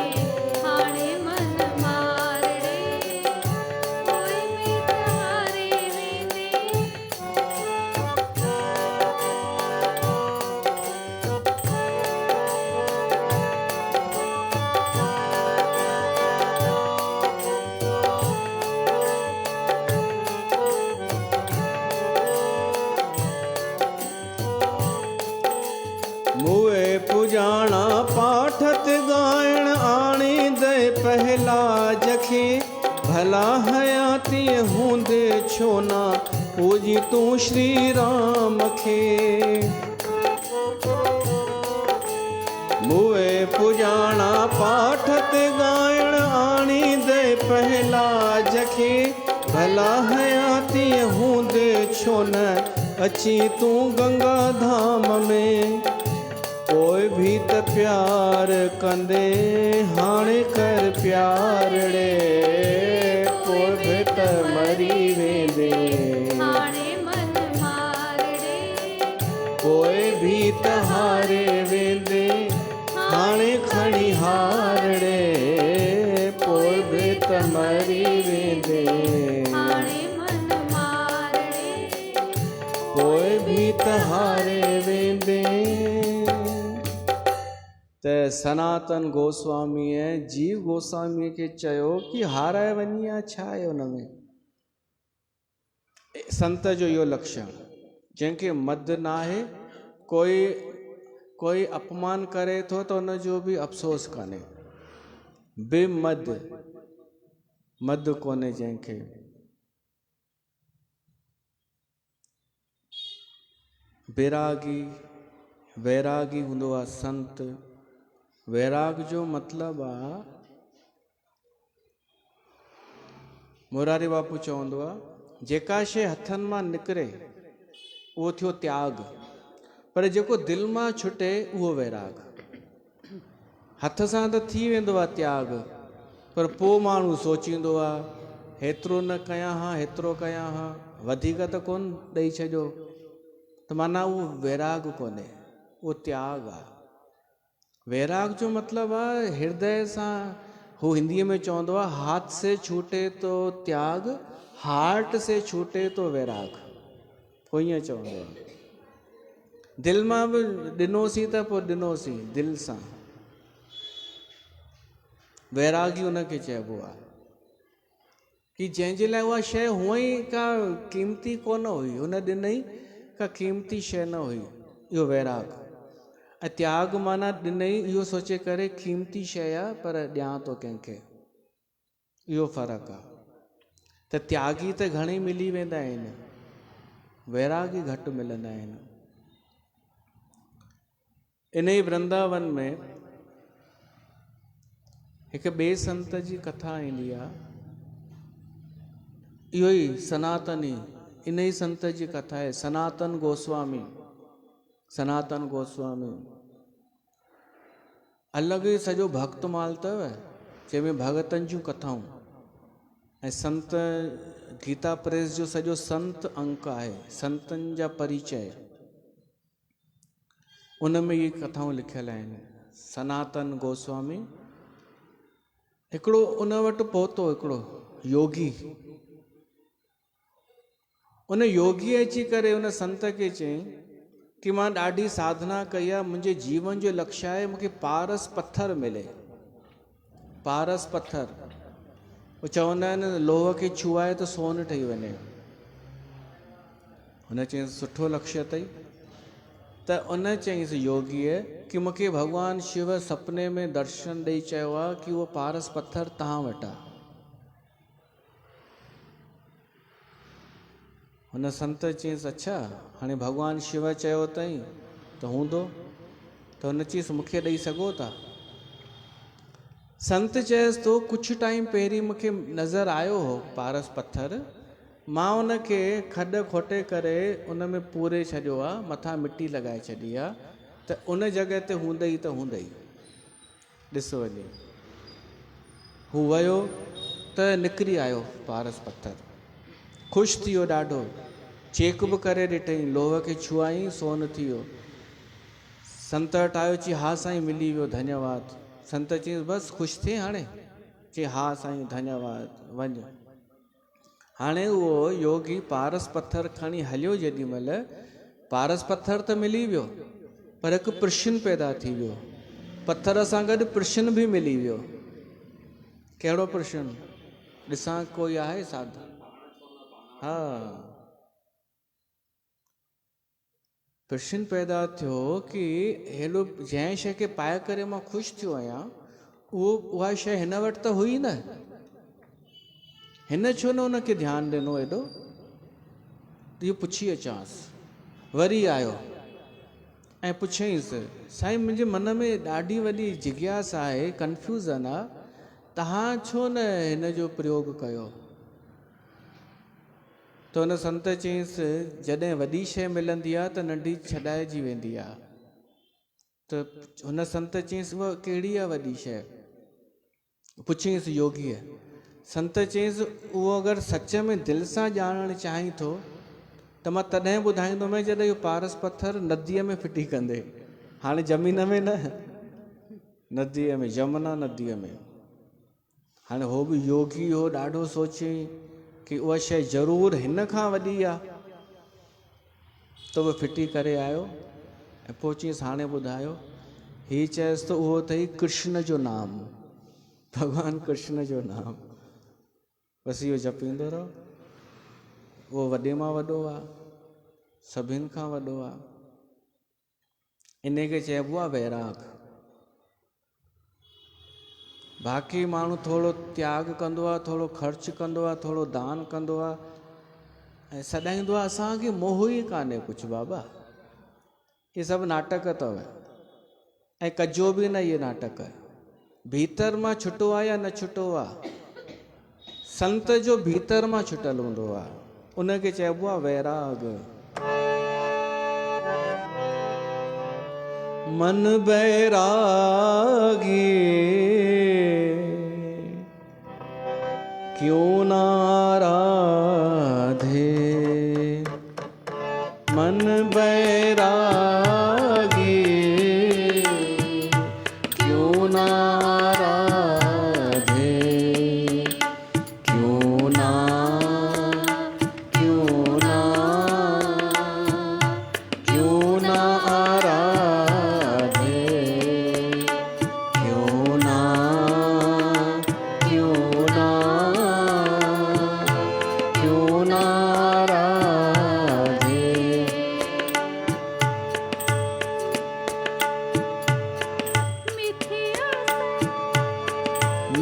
हाणे मन मार रे। पोइ बि त हारे वेंदे। मुए पुजाणा पाठत ॻाइण आणींदे पहलाज खे। भला हयाती हूंदे छो न पूज पूजी तूं श्री राम खे मुए पुजाणा पाठ ते ॻाइण आणी दे पहलाज खे भला हयाती हूंदे छो न अची तूं गंगा धाम में कोई भी त प्यार कंदे हाणे कर प्यार रे कोई भी त मरी वेंदे हाणे मन मार रे कोई भी त हारे वेंदे हाणे खणी हार रे कोई भी त मरी वेंदे हाणे मन मार रे कोई भी त हारे वेंदे। त सनातन गोस्वामीअ जीव गोस्वामीअ खे चयो कि हाराए वञी आहे छा आहे हुन में। संत जो इहो लक्षण जंहिंखे मद न आहे कोई अपमान करे थो त हुनजो बि अफ़सोस कान्हे। बेमद मद कोन्हे जंहिंखे। वैरागी हूंदो आहे संत। वैराग जो मतिलबु आहे मुरारी बापू चवंदो आहे जेका शइ हथनि मां निकिरे उहो थियो त्याग, पर जेको दिलि मां छुटे उहो वैराग। हथ सां त थी वेंदो आहे त्याग, पर पोइ माण्हू सोचींदो आहे हेतिरो न कयां हा हेतिरो कयां हा, वधीक त कोन ॾेई छॾियो, त माना उहो वैराग कोन्हे, उहो त्याग आहे। वैराग जो मतिलबु आहे हृदय सां, हू हिंदीअ में चवंदो आहे हाथ से छूटे तो त्याग, हार्ट से छूटे तो वैराग। पोइ ईअं चवंदो आहे दिलि मां बि ॾिनोसीं त पोइ ॾिनोसीं दिलि सां। वैरागी हुनखे चइबो आहे कि जंहिंजे लाइ उहा शइ हुअं ई का क़ीमती कोन हुई, हुन ॾिनई का क़ीमती शइ न हुई, इहो वैराग। ऐं त्याग माना ॾिनई इहो सोचे करे क़ीमती शइ आहे पर ॾियां थो कंहिंखे, इहो फ़र्क़ु आहे। त त्यागी त घणेई मिली वेंदा आहिनि, वैरागी घटि मिलंदा आहिनि। इन ई वृंदावन में हिकु ॿिए संत जी कथा ईंदी आहे, इहो ई सनातनी, इन ई संत जी कथा आहे, सनातन गोस्वामी। सनातन गोस्वामी अलॻि सॼो भक्तमाल अथव जंहिंमें भगतनि जूं कथाऊं, ऐं संत गीता प्रेस जो सॼो संत अंक आहे, संतनि जा परिचय, उन में इहे कथाऊं लिखियल आहिनि। सनातन गोस्वामी हिकिड़ो उन वटि पहुतो हिकिड़ो योगी, उन योगी अची करे उन संत खे चयईं कि मां ॾाढी साधना कई आहे, मुंहिंजे जीवन जो लक्ष्य आहे मूंखे पारस पत्थर मिले। पारस पत्थर उहे चवंदा आहिनि लोह खे छुआए त सोन ठही वञे। हुन चयईं सुठो लक्ष्य अथई। त उन चयईंसि योगीअ कि मूंखे भॻवानु शिव सपने में दर्शन ॾेई चयो आहे कि उहो पारस पत्थर तव्हां वटि आहे। हुन संत चयईंसि अच्छा हाणे भॻवानु शिव चयो अथई त हूंदो। त हुन चयईंसि मूंखे ॾेई सघो था? संत चयसि तो कुझु टाइम पहिरीं मूंखे नज़र आयो हो पारस पत्थर, मां उनखे खॾ खोटे करे उन में पूरे छॾियो आहे, मथां मिटी लॻाए छॾी आहे, त उन जॻह ते हूंदई त हूंदई, ॾिस वञे। हू वियो त निकिरी आयो पारस पत्थर, ख़ुशि थी वियो ॾाढो, चेक बि करे ॾिठईं, लोह खे छुआईं सोन थी वियो। संत वटि आयो, चई हा साईं मिली वियो धन्यवाद। संत चयईंसि बसि ख़ुशि थिए हाणे? चई हा साईं धन्यवाद, वञ। हाणे उहो योगी पारस पत्थर खणी हलियो, जेॾी महिल पारस पत्थर त मिली वियो, पर हिकु प्रश्न पैदा थी वियो, पत्थर सां गॾु प्रश्न बि मिली वियो। कहिड़ो प्रश्न? ॾिसां कोई आहे साधु? हा, प्रश्न पैदा थियो कि हेॾो जंहिं शइ खे पाए करे मां ख़ुशि थियो आहियां, उहा शइ हिन वटि त हुई न, हिन छो न हुनखे ध्यानु ॾिनो? हेॾो इहो पुछी अचांसि। वरी आयो ऐं पुछियईंसि, साईं मुंहिंजे मन में ॾाढी वॾी जिज्ञासा आहे, कंफ्यूज़न आहे, तव्हां छो न हिन जो प्रयोग कयो? त हुन संत चयईंसि, जॾहिं वॾी शइ मिलंदी आहे त नंढी छॾाइजी वेंदी आहे। त हुन संत चयईंसि, उहा कहिड़ी आहे वॾी शइ? पुछियईंसि योगीअ। संत चयईंसि, उहो अगरि सच में दिलि सां ॼाणणु चाहीं थो त मां तॾहिं ॿुधाईंदोमांइ जॾहिं इहो पारस पत्थर नदीअ में फिटी कंदे। हाणे ज़मीन में न, नदीअ में, यमुना नदीअ में। हाणे हो बि योगी हो, ॾाढो सोचियईं कि उहा शइ ज़रूरु हिन खां वॾी आहे। त उहो फिटी करे आयो ऐं पोइ चयईंसि, हाणे ॿुधायो। हीअ चयसि त उहो अथई कृष्ण जो नाम, भॻवानु कृष्ण जो नाम। बसि इहो जपींदो रहो, उहो वॾे मां वॾो आहे, सभिनि खां वॾो आहे। इन खे चइबो आहे वैराग। बाक़ी माण्हू थोरो त्याग कंदो आहे, थोरो ख़र्च कंदो आहे, थोरो दान कंदो आहे ऐं सॾाईंदो आहे असांखे मोह ई कान्हे कुझु बाबा। इहे सभु नाटक अथव ऐं कजो बि न इहे नाटक। भीतर मां छुटो आहे या न छुटो आहे, संत जो भीतर मां छुटल हूंदो आहे, उनखे चइबो आहे वैराग। मन बैरागी क्यों नाराधे, मन बैरागी क्यों नाराधे, क्यों ना आराधे, क्यों ना आराधे।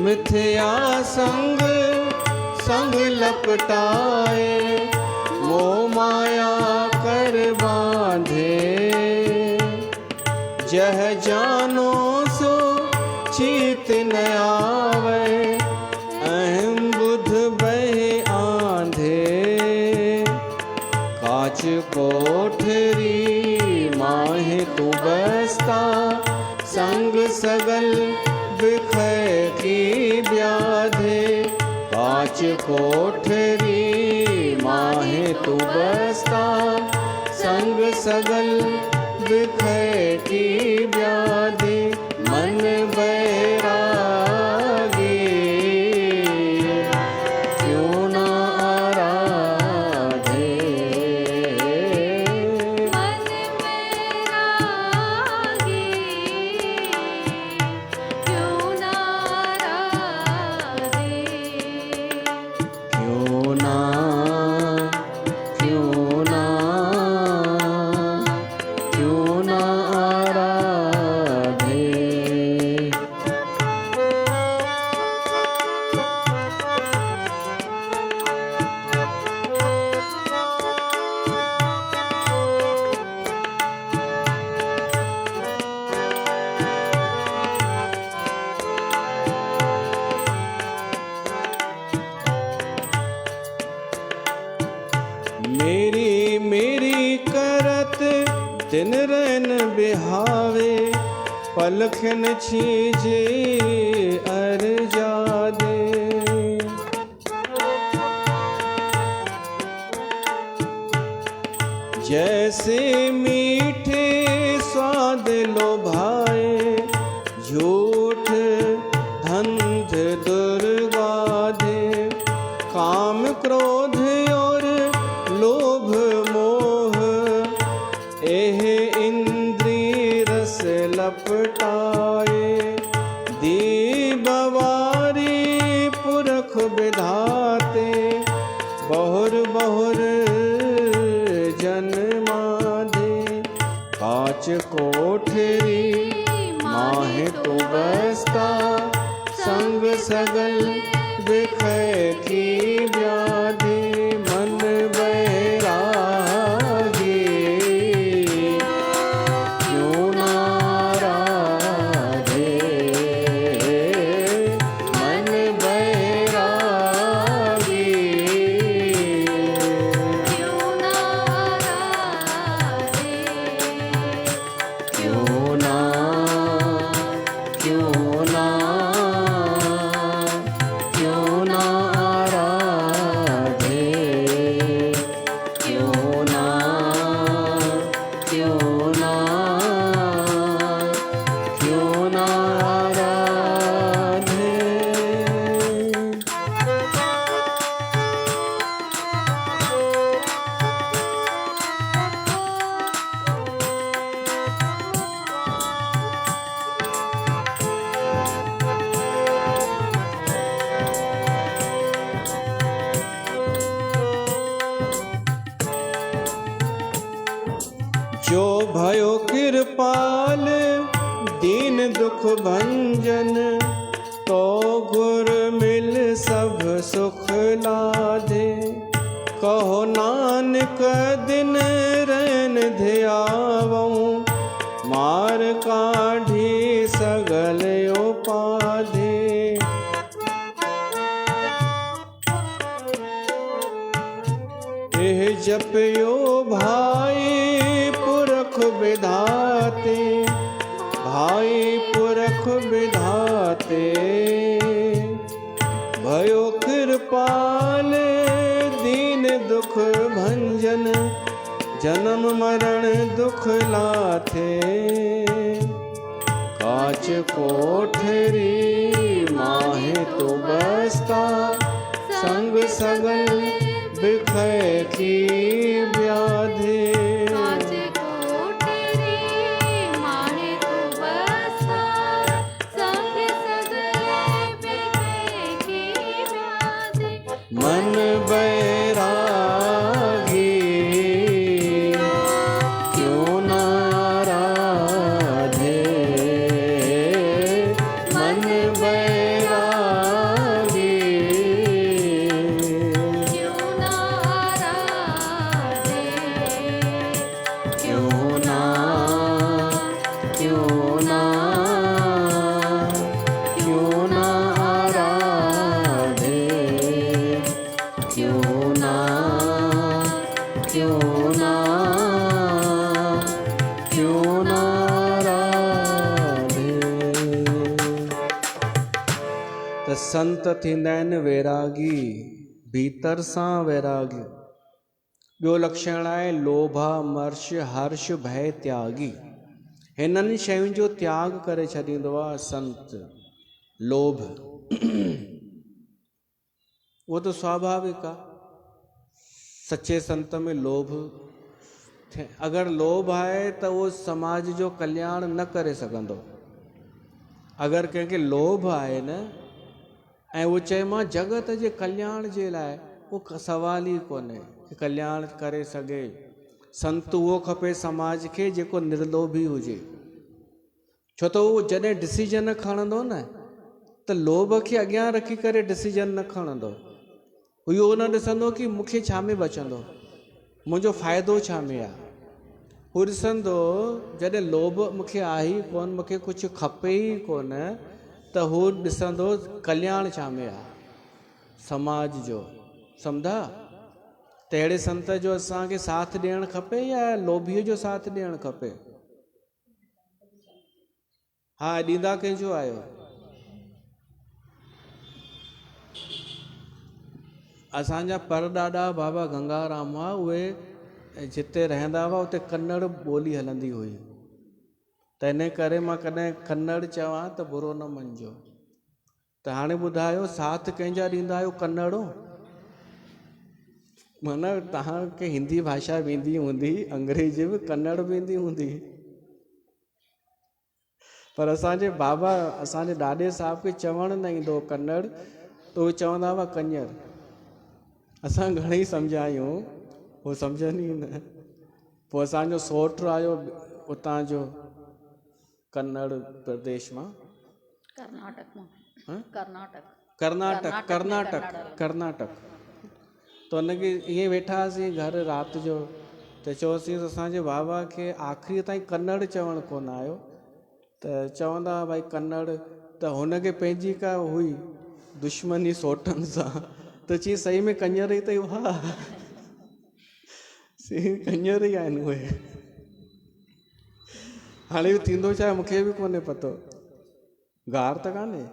मिथ्या संग संग लपटाए, मोह माया कर बांधे, जह जानो सो चीत न आवे, अहम बुध बहे आंधे, काच कोठरी माहे तू बसता, संग सगल बिखै की ब्याधे, काच कोठरी माहे तू बसता, संग सगल बिखै की ब्याधे। मन बैरागी क्यों ना आराधे, मन बैरागी क्यों नाराधे, क्यों ना आराधे। मेरी मेरी करत दिन रैन बिहावे, पलखन छीजे अर जादे, जैसे मीठे स्वाद लोभाए, झूठ धंध दुर्गाधे, काम क्रोध और लोभ मोह, एह इंद्री रस लपटाए, दी बवारी पुरख विधाते, बहुर बहुर जन्माधे, काच कोठरी माहे तो बसता, संग सगल बिखै की ब्याधि। मन बैरागी कृपाल दीन दुख भंजन, तो गुर मिल सब सुख लाधे। कहो नानक दिन रैन ध्यावऊं, मार काढ़ी सगल उपाधि। एह जपयो भाई पुरख विधाते, भाई पुरख विधाते। भयो कृपाल दीन दुख भंजन, जन्म मरण दुख लाथे। काच कोठरी माहे तो बसता, संग सगल बिखय की व्याधि। कांच कोठरी माहे तो बसता, संग सगल बिखय की व्याधि। मन बैरागी क्यों नाराधे, मन बैरागी क्यों नाराधे, क्यों ना, क्यों ना, क्यों ना आराधे, क्यों ना, क्यों ना, क्यों ना आराधे। त संत थींदा आहिनि वैरागी, भीतर सां वैरागी। ॿियो लक्षण आहे लोभा मर्ष हर्ष भय त्यागी। हिननि शयुनि जो त्याग करे छॾींदो आहे संत। लोभ वो तो स्वाभाविक आहे, सच्चे संत में लोभ अगर लोभ आहे त उहो समाज जो कल्याण न करे सघंदो। अगर कंहिंखे लोभ आहे न ऐं उहो चए मां जगत जे कल्याण जे लाइ, उहो सवाल ई कोन्हे कि कल्याण करे सघे। संत उहो खपे समाज खे जेको निर्लोभी हुजे। छो त उहो जॾहिं डिसीजन खणंदो न त लोभ खे अॻियां रखी करे डिसीजन न खणंदो। इहो न ॾिसंदो कि मूंखे छा में बचंदो, मुंहिंजो फ़ाइदो छा में आहे। हू ॾिसंदो जॾहिं लोभ मूंखे आहे ई कोन, मूंखे कुझु खपे ई कोन, त हू ॾिसंदो कल्याण छा में आहे समाज जो। सम्झा? त अहिड़े संत जो असांखे साथ ॾियणु खपे या लोभीअ जो साथ ॾियणु खपे? हा, ॾींदा कंहिंजो आहियो? असांजा परॾाॾा बाबा गंगाराम हुआ, उहे जिते रहंदा हुआ उते कन्नड़ ॿोली हलंदी हुई। त इन करे मां कॾहिं कन्नड़ चवां त बुरो न मञिजो। त हाणे ॿुधायो साथ कंहिंजा ॾींदा आहियो? कन्नड़ो? माना तव्हांखे हिंदी भाषा बि ईंदी हूंदी, अंग्रेजी बि, कन्नड़ बि ईंदी हूंदी। पर असांजे बाबा, असांजे ॾाॾे साहिब खे चवणु न ईंदो कन्नड़, त उहे चवंदा हुआ कंजर। असां घणेई सम्झायूं, उहो सम्झनि ई न। पोइ असांजो सौटु आयो उतां जो कन्नड़ प्रदेश मां, कर्नाटक मां। हाँ? कर्नाटक कर्नाटक कर्नाटक में कर्नाटक कन्नड़। कर्नाटक। त हुनखे ईअं वेठासीं घर राति जो, त चयोसीं असांजे बाबा खे आख़िरी ताईं कन्नड़ चवणु कोन आयो, त चवंदा भाई कन्नड़। त हुनखे पंहिंजी का हुई दुश्मनी सौटनि सां, त चई सही में कंजर ई अथई वाह, सही कंजर ई आहिनि उहे। हाणे थींदो छा आहे मूंखे बि कोन्हे पतो, गार त कान्हे,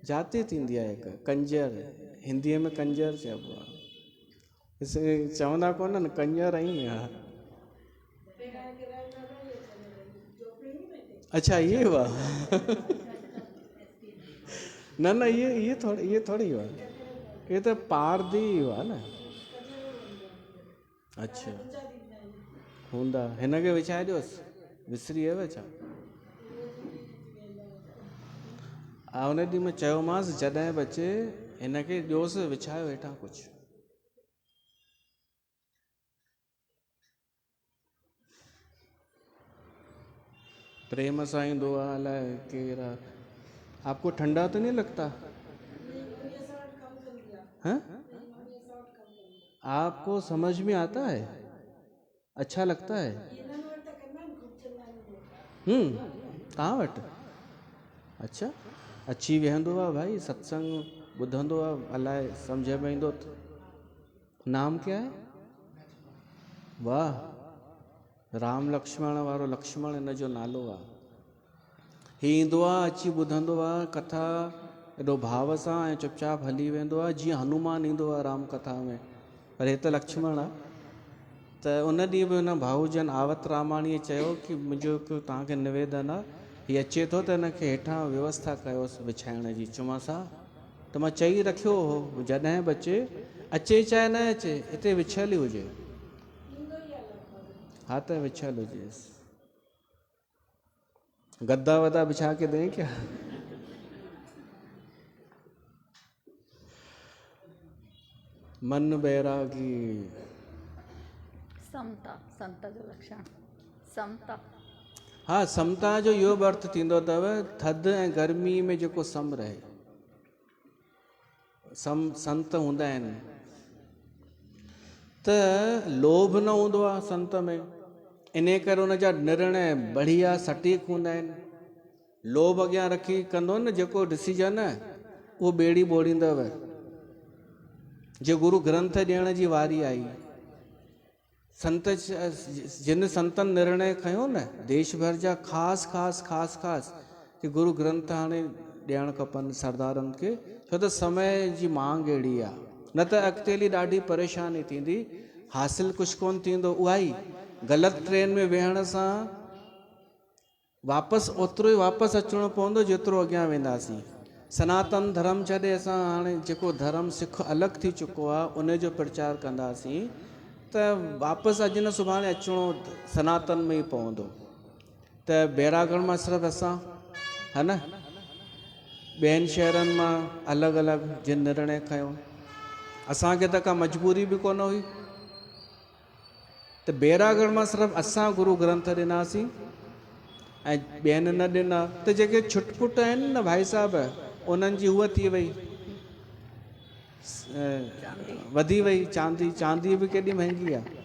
जाति थींदी आहे हिकु कंजर, हिंदीअ में कंजर चइबो आहे। चवंदा कोन न कंजर आई आहे। अच्छा इहे हुआ न न इहे थोड़ी हुआ, ये तो पारदी हुआ न। अच्छा हूंदा, हिनखे विछाए ॾियोसि, विसरी वियव छा? हुन ॾींहुं मां चयोमांसि जॾहिं बि अचे हिनखे ॾियोसि विछायो हेठां कुझु। प्रेम सां ईंदो आहे अलाए केरु आहे। आपको ठंडा तो नहीं लगता? हाँ? आपको समझ में आता है? अच्छा लगता है? तव्हां वटि? अच्छा, अची वेहंदो आहे भाई, सत्संग ॿुधंदो आहे, अलाए सम्झ में ईंदो। नाम क्या है? वाह, राम लक्ष्मण वारो लक्ष्मण इन जो नालो आहे। हीउ ईंदो आहे, अची ॿुधंदो आहे कथा, एॾो भाव सां ऐं चुपचाप हली वेंदो आहे, जीअं हनुमान ईंदो आहे राम कथा में, पर हे त लक्ष्मण आहे। त उन ॾींहुं बि हुन भाऊजन आवत रामाणीअ चयो कि मुंहिंजो हिकु तव्हांखे निवेदन आहे, हीअ अचे थो त हिनखे हेठां व्यवस्था कयोसि विछाइण जी। चयोमांसि हा, त मां चई रखियो हो जॾहिं बि अचे चाहे न अचे, हिते विछियल ई हुजे। हा त विछियल हुजेसि, गद्दा वद्दा बिछा के दें क्या? मन बैरागी, समता, संत जो लक्षण समता। हाँ, समता जो इहो बि अर्थ थींदो अथव थधि ऐं गर्मी में जेको सम रहे। संत हूंदा आहिनि त लोभ न हूंदो आहे संत में, इन करे उन जा निर्णय बढ़िया सटीक हूंदा आहिनि। लोभ अॻियां रखी कंदो न जेको डिसीजन, उहो ॿेड़ी ॿोड़ींदव। जे गुरु ग्रंथ ॾियण जी वारी आई, संत जिन संतनि निर्णय खयो न देश भर जा ख़ासि कि गुरु ग्रंथ हाणे ॾियणु खपनि सरदारनि खे, छो त समय जी मांग अहिड़ी आहे, न त अॻिते ॾाढी परेशानी थींदी, हासिल कुझु कोन थींदो। उहा ई ग़लति ट्रेन में वेहण सां वापसि ओतिरो ई वापसि अचिणो पवंदो जेतिरो अॻियां वेंदासीं। सनातन धर्म छॾे असां हाणे जेको धर्म सिख अलॻि थी चुको आहे उन जो प्रचार कंदासीं त वापसि अॼु न सुभाणे अचिणो सनातन में ई पवंदो। त बैरागढ़ मां सिर्फ़ु असां है न, ॿियनि शहरनि मां अलॻि अलॻि जिन निर्णय खयो, असांखे त का मजबूरी बि कोन हुई, त बैरागढ़ मां सिर्फ़ु असां गुरु ग्रंथ ॾिनासीं ऐं ॿियनि न ॾिना। त जेके छुटपुट आहिनि न भाई साहब, उन्हनि जी उहा थी वई, वधी वई चांदी। चांदी बि केॾी महांगी आहे,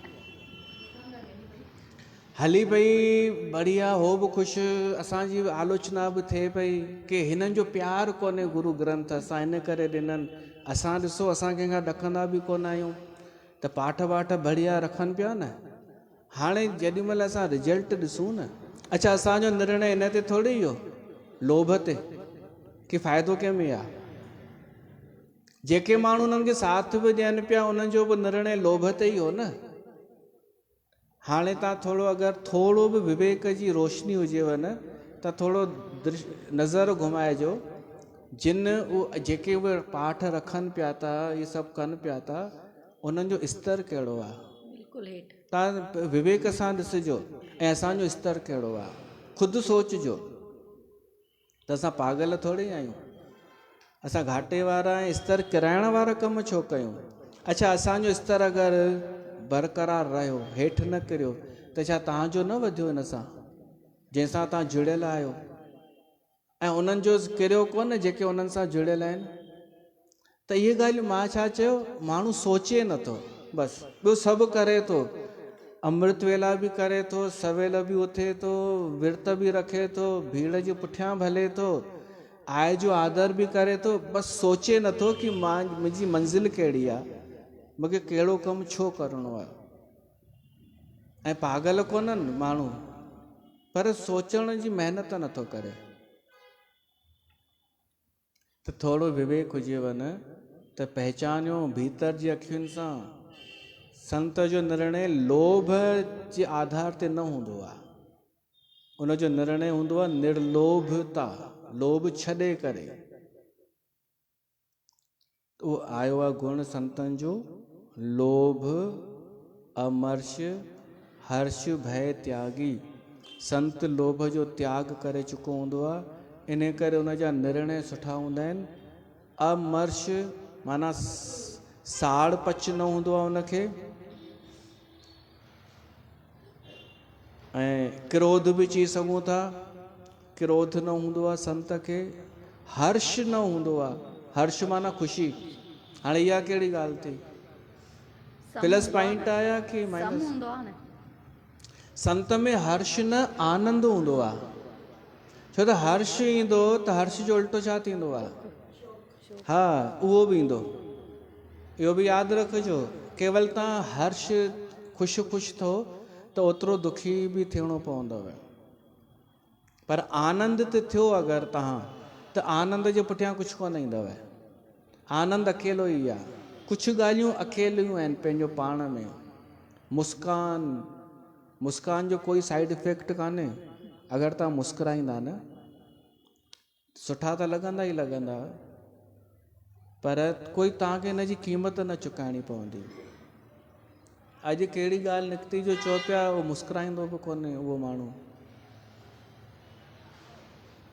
हली पई बढ़िया, हो बि ख़ुशि, असांजी आलोचना बि थिए पई कि हिननि जो प्यार कोन्हे गुरु ग्रंथ, असां इन करे ॾिननि। असां ॾिसो, असां कंहिंखां ॾकंदा बि कोन आहियूं, त पाठ वाठ बढ़िया रखनि पिया न। हाणे जेॾीमहिल असां रिजल्ट ॾिसूं न, अच्छा असांजो निर्णय इन ते थोरी हो लोभ ते कि फ़ाइदो कंहिंमें आहे। जेके माण्हू उन्हनि खे साथ बि ॾियनि पिया उन्हनि जो बि निर्णय लोभ ते ई हो न। हाणे तव्हां थोरो अगरि थोरो बि विवेक जी रोशनी हुजेव न त थोरो नज़र घुमाइजो, जिन उहे जेके उहे पाठ रखनि पिया था, इहे सभु कनि पिया था, उन्हनि जो स्तर कहिड़ो आहे? बिल्कुलु हेठि। तव्हां विवेक सां ॾिसिजो ऐं असांजो स्तर कहिड़ो आहे, ख़ुदि सोचिजो। त असां पागल थोरी आहियूं, असां घाटे वारा ऐं स्तर किराइण वारा कम छो कयूं? अच्छा, असांजो स्तर अगरि बरक़रार रहियो, हेठि न किरियो, त छा तव्हांजो न वधियो इन सां जंहिंसां तव्हां जुड़ियल आहियो? ऐं उन्हनि जो किरियो कोन जेके उन्हनि सां जुड़ियल आहिनि। त इहे ॻाल्हियूं मां छा चयो, माण्हू सोचे नथो, बसि ॿियो सभु करे थो, अमृत वेला बि करे थो, सवेल बि उथे थो, विर्त बि रखे थो, भीड़ जे पुठियां बि हले थो, आय जो आदर बि करे थो, बसि सोचे नथो कि मुंहिंजी मंज़िल कहिड़ी आहे, मूंखे कहिड़ो कमु छो करिणो आहे। ऐं पागल कोन्हनि माण्हू, पर सोचण जी महिनत नथो करे। त थोरो विवेक हुजेव न त पहचानियो भीतर जी अखियुनि सां, संत जो निर्णय लोभ जे आधार ते न हूंदो आहे, उनजो निर्णय हूंदो आहे निर्लोभता, लोभ छॾे करे। उहो आयो आहे गुण संतनि जो, लोभ अमर्ष हर्ष भय त्यागी। संत लोभ जो त्याग करे चुको हूंदो आहे, इन करे उन जा निर्णय सुठा हूंदा आहिनि। अमर्ष माना साड़ पच न हूंदो आहे उनखे, ऐं क्रोध बि चई सघूं था, क्रोध न हूंदो आहे संत खे, हर्ष न हूंदो आहे, हर्ष माना ख़ुशी। हाणे इहा कहिड़ी ॻाल्हि थी, प्लस पॉइंट आया कि सम माइनस? हूंदो आहे न। संत में हर्ष न आनंद हूंदो आहे। छो त हर्ष ईंदो त हर्ष जो उल्टो छा थींदो आहे? हा, उहो बि ईंदो। इहो बि यादि रखिजो, केवल तव्हां हर्ष ख़ुशि ख़ुशि थो त ओतिरो दुखी बि थियणो पवंदव। पर आनंदित थियो अगरि तव्हां, त आनंद जे पुठियां कुझु कोन ईंदव। आनंद अकेलो ई आहे। कुझु ॻाल्हियूं अकेलियूं आहिनि पंहिंजो पाण में। मुस्कान जो कोई साइड इफेक्ट कान्हे। अगरि तव्हां मुस्कुराईंदा न, सुठा त लॻंदा ई लॻंदा, पर कोई तव्हांखे हिन जी क़ीमत न चुकाइणी पवंदी। अॼु कहिड़ी ॻाल्हि निकिती जो चओ पिया उहो मुस्कुराईंदो बि कोन्हे उहो माण्हू।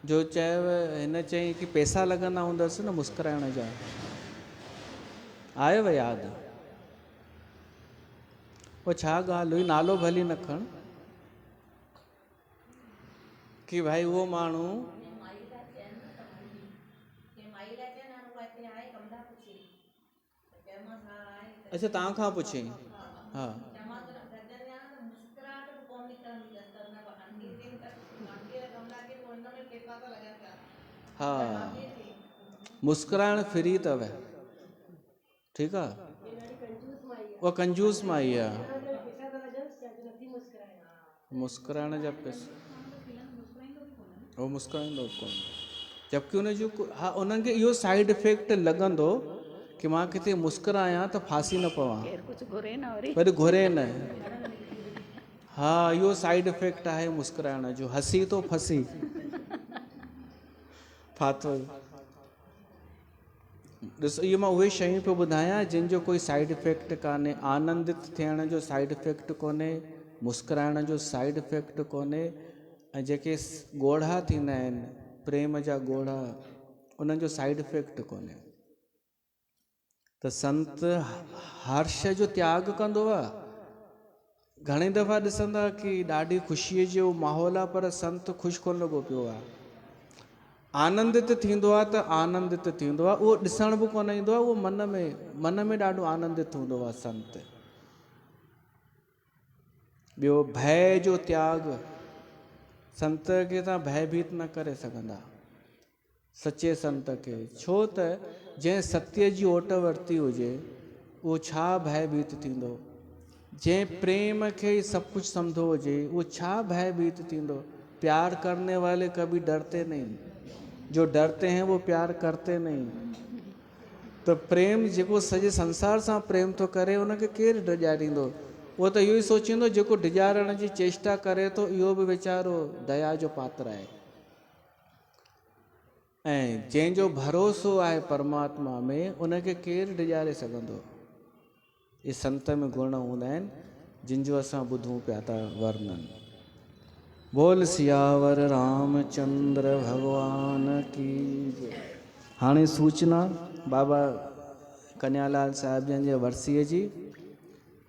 जो चयव, हिन चयईं कि पैसा लॻंदा हूंदसि न मुस्कुराइण जा, आयव यादि? पोइ छा ॻाल्हि हुई, नालो भली न खण, कि भाई उहो माण्हू अच्छा तव्हां खां पुछे? हा हा, मुस्कुराइण फ्री अथव, ठीकु आहे। उहा कंजूस माई आहे। मुस्कुराइण जा पैसा उहो मुस्कुराईंदो कोन, जबकि हुनजो हा, उन्हनि खे इहो साइड इफेक्ट लॻंदो कि मां किथे मुस्कुरायां त फासी न पवां, केरु कुझु घुरे न वरी। वरी घुरे न। हा, इहो साइड इफेक्ट आहे मुस्कुराइण जो। हसी तो फसी फाथो। ॾिसो, इहे मां उहे शयूं पियो ॿुधायां जिन जो कोई साइड इफेक्ट कान्हे। आनंदित थियण जो साइड इफेक्ट कोन्हे, मुस्कुराइण जो साइड इफेक्ट कोन्हे, ऐं जेके ॻोढ़ा थींदा आहिनि, प्रेम जा ॻोढ़ा, उन्हनि जो साइड इफेक्ट कोन्हे। त संत हर्ष जो त्याग कंदो आहे। घणी दफ़ा ॾिसंदा कि ॾाढी ख़ुशीअ जो माहौल आहे, पर संत ख़ुशि कोन लॻो पियो आहे। आनंदित थींदो आहे त आनंदित थींदो आहे, उहो ॾिसण बि कोन ईंदो आहे, उहो मन में ॾाढो आनंदित हूंदो आहे संत। ॿियो, भय जो त्याग। संत खे तव्हां भयभीत न करे सघंदा, सचे संत खे। छो त जंहिं सत्य जी ओट वरिती हुजे उहो छा भयभीत थींदो। जंहिं प्रेम खे सभु कुझु सम्झो हुजे उहो छा भयभीत थींदो। प्यार करने वाले कभी डरते नहीं, जो डरते हैं वो प्यार करते नहीं। त प्रेम जेको सॼे संसार सां प्रेम थो करे, उनखे केरु डिॼारींदो? उहो त इहो ई सोचींदो जेको डिॼारण जी चेष्टा करे थो इहो बि वीचारो दया जो पात्र आहे। ऐं जंहिंजो भरोसो आहे परमात्मा में, उनखे केरु डिॼारे सघंदो। इहे संत में गुण हूंदा आहिनि जिन जो असां ॿुधूं पिया था वर्णन। बोल सियावर रामचंद्र भगवान की जय। हाणे सूचना बाबा कन्यालाल साहिब जन जे वर्सीअ जी।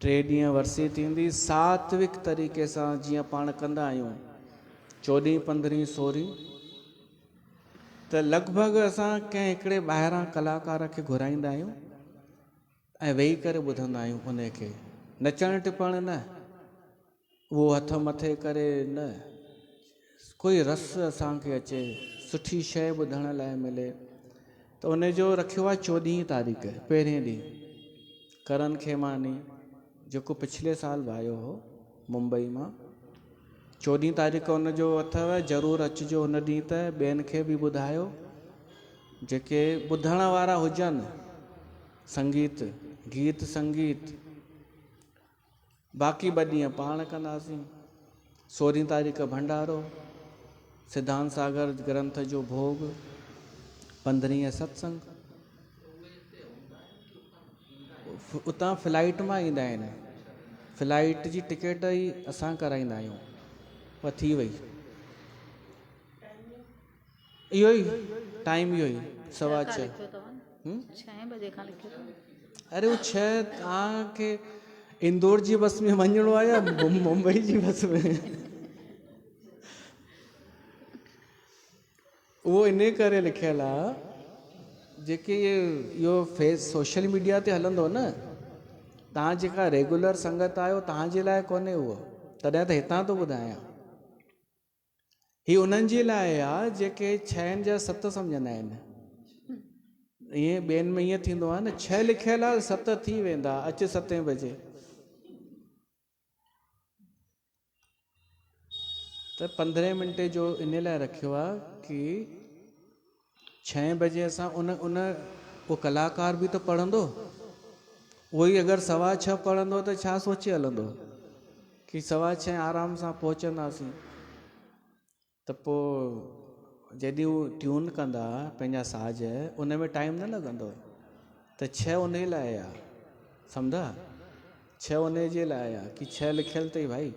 3 ॾींहं वर्सी थींदी सात्विक तरीक़े सां, जीअं पाण कंदा आहियूं 14, 15, 16। त लॻभॻि असां कंहिं हिकिड़े ॿाहिरां कलाकार खे घुराईंदा आहियूं ऐं वेही करे ॿुधंदा आहियूं उनखे। नचण टिपण न, उहो हथ मथे करे न, कोई रस असांखे अचे, सुठी शइ ॿुधण लाइ मिले। त उनजो रखियो आहे 14 तारीख़, पहिरें ॾींहुं। करण खेमानी जेको पिछले साल भायो हो मुंबई मां, 14 तारीख़ उनजो अथव। ज़रूरु अचिजो हुन ॾींहुं त। ॿियनि खे बि ॿुधायो जेके ॿुधण वारा हुजनि, संगीत, गीत संगीत। बाक़ी 2 ॾींहं पाण कंदासीं। 16 तारीख़ भंडारो, सिद्धांत सागर ग्रंथ जो भोग, 15 सत्संग। उतां फ्लाइट मां ईंदा आहिनि, फ्लाइट जी टिकट ई असां कराईंदा आहियूं। उहा थी वई, इहो ई टाइम, इहो ई 6:15। 6 बजे खां लिखियो अथव। अरे वो 6 तव्हांखे इंदौर जी बस में वञिणो आहे या मुंबई जी बस में? उहो इन करे लिखियलु आहे जेके इहो फेस सोशल मीडिया ते हलंदो न, तव्हां जेका रेगुलर संगत आहियो तव्हांजे लाइ कोन्हे उहो, तॾहिं त हितां थो ॿुधायां। ही उन्हनि जे लाइ आहे जेके छहनि जा सत सम्झंदा आहिनि। ईअं ॿियनि में ईअं थींदो आहे न, 6 लिखियलु आहे 7 थी वेंदा, अच 7 बजे। त 15 मिंटे जो इन लाइ रखियो आहे कि 6 बजे असां उहो कलाकार बि त पढ़ंदो, उहो ई अगरि 6:15 पढ़ंदो त छा सोचे हलंदो कि 6:15 आराम सां पहुचंदासीं। त पोइ जॾहिं उहो ट्यून कंदा पंहिंजा साज, उन में टाइम न लॻंदो। त 6 उन लाइ आहे, सम्झा? 6 उन जे लाइ आहे कि 6 लिखियलु अथई भाई।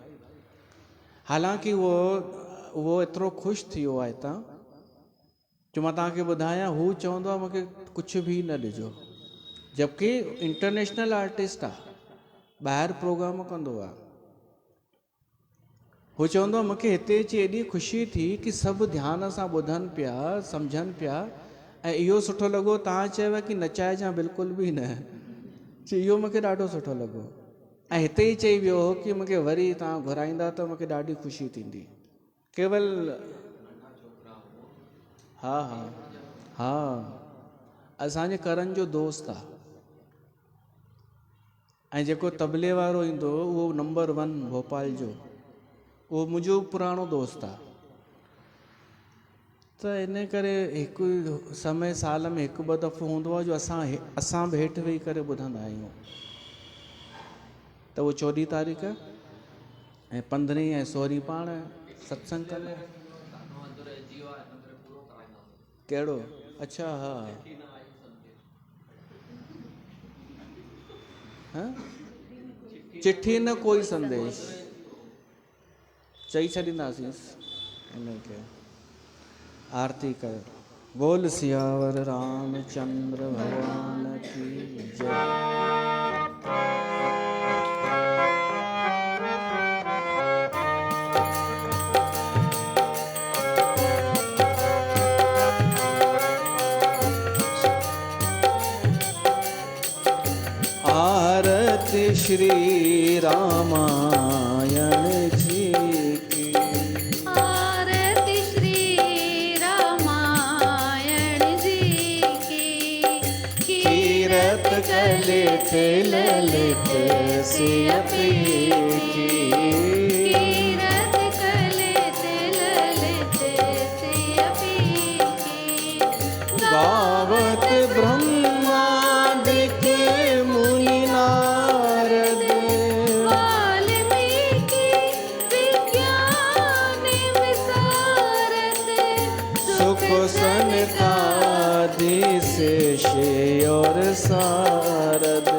हालांकि उहो एतिरो ख़ुशि थी वियो आहे हितां जो मां तव्हांखे ॿुधायां, हू चवंदो आहे मूंखे कुझु बि न ॾिजो, जबकि इंटरनेशनल आर्टिस्ट आहे, ॿाहिरि प्रोग्राम कंदो आहे। हू चवंदो आहे मूंखे हिते अची एॾी ख़ुशी थी कि सभु ध्यान सां ॿुधनि पिया, सम्झनि पिया, ऐं इहो सुठो लॻो तव्हां चयव कि नचाइजां, बिल्कुलु बि न, इहो मूंखे ॾाढो सुठो लॻो। ऐं हिते ई चई वियो हो कि मूंखे वरी तव्हां घुराईंदा त मूंखे ॾाढी ख़ुशी थींदी। केवल हा हा हा असांजे करण जो दोस्त आहे, ऐं जेको तबले वारो ईंदो उहो नंबर 1 भोपाल जो, उहो मुंहिंजो पुराणो दोस्त आहे। त इन करे हिकु समय साल में 1-2 दफ़ो हूंदो आहे जो असां बि हेठि वेही करे ॿुधंदा आहियूं। त उहो 14 तारीख़ ऐं 15 ऐं 16 पाण सत्संग कंदा। कहिड़ो? अच्छा हा चिट्ठी न कोई संदेश चई छॾींदासीं इनखे। आरती कर। बोल सियावर रामचंद्र भगवान की जय। आरती श्री रामायण जी की, आरती श्री रामायण जी की। कीरत कलित ललित सियति की, कीरत कलित ललित सियति की। गावत ब्रह्मादिक मुनि नारद, वाल्मीकि विज्ञान विशारद। सुख सनकादि शेष और सारद।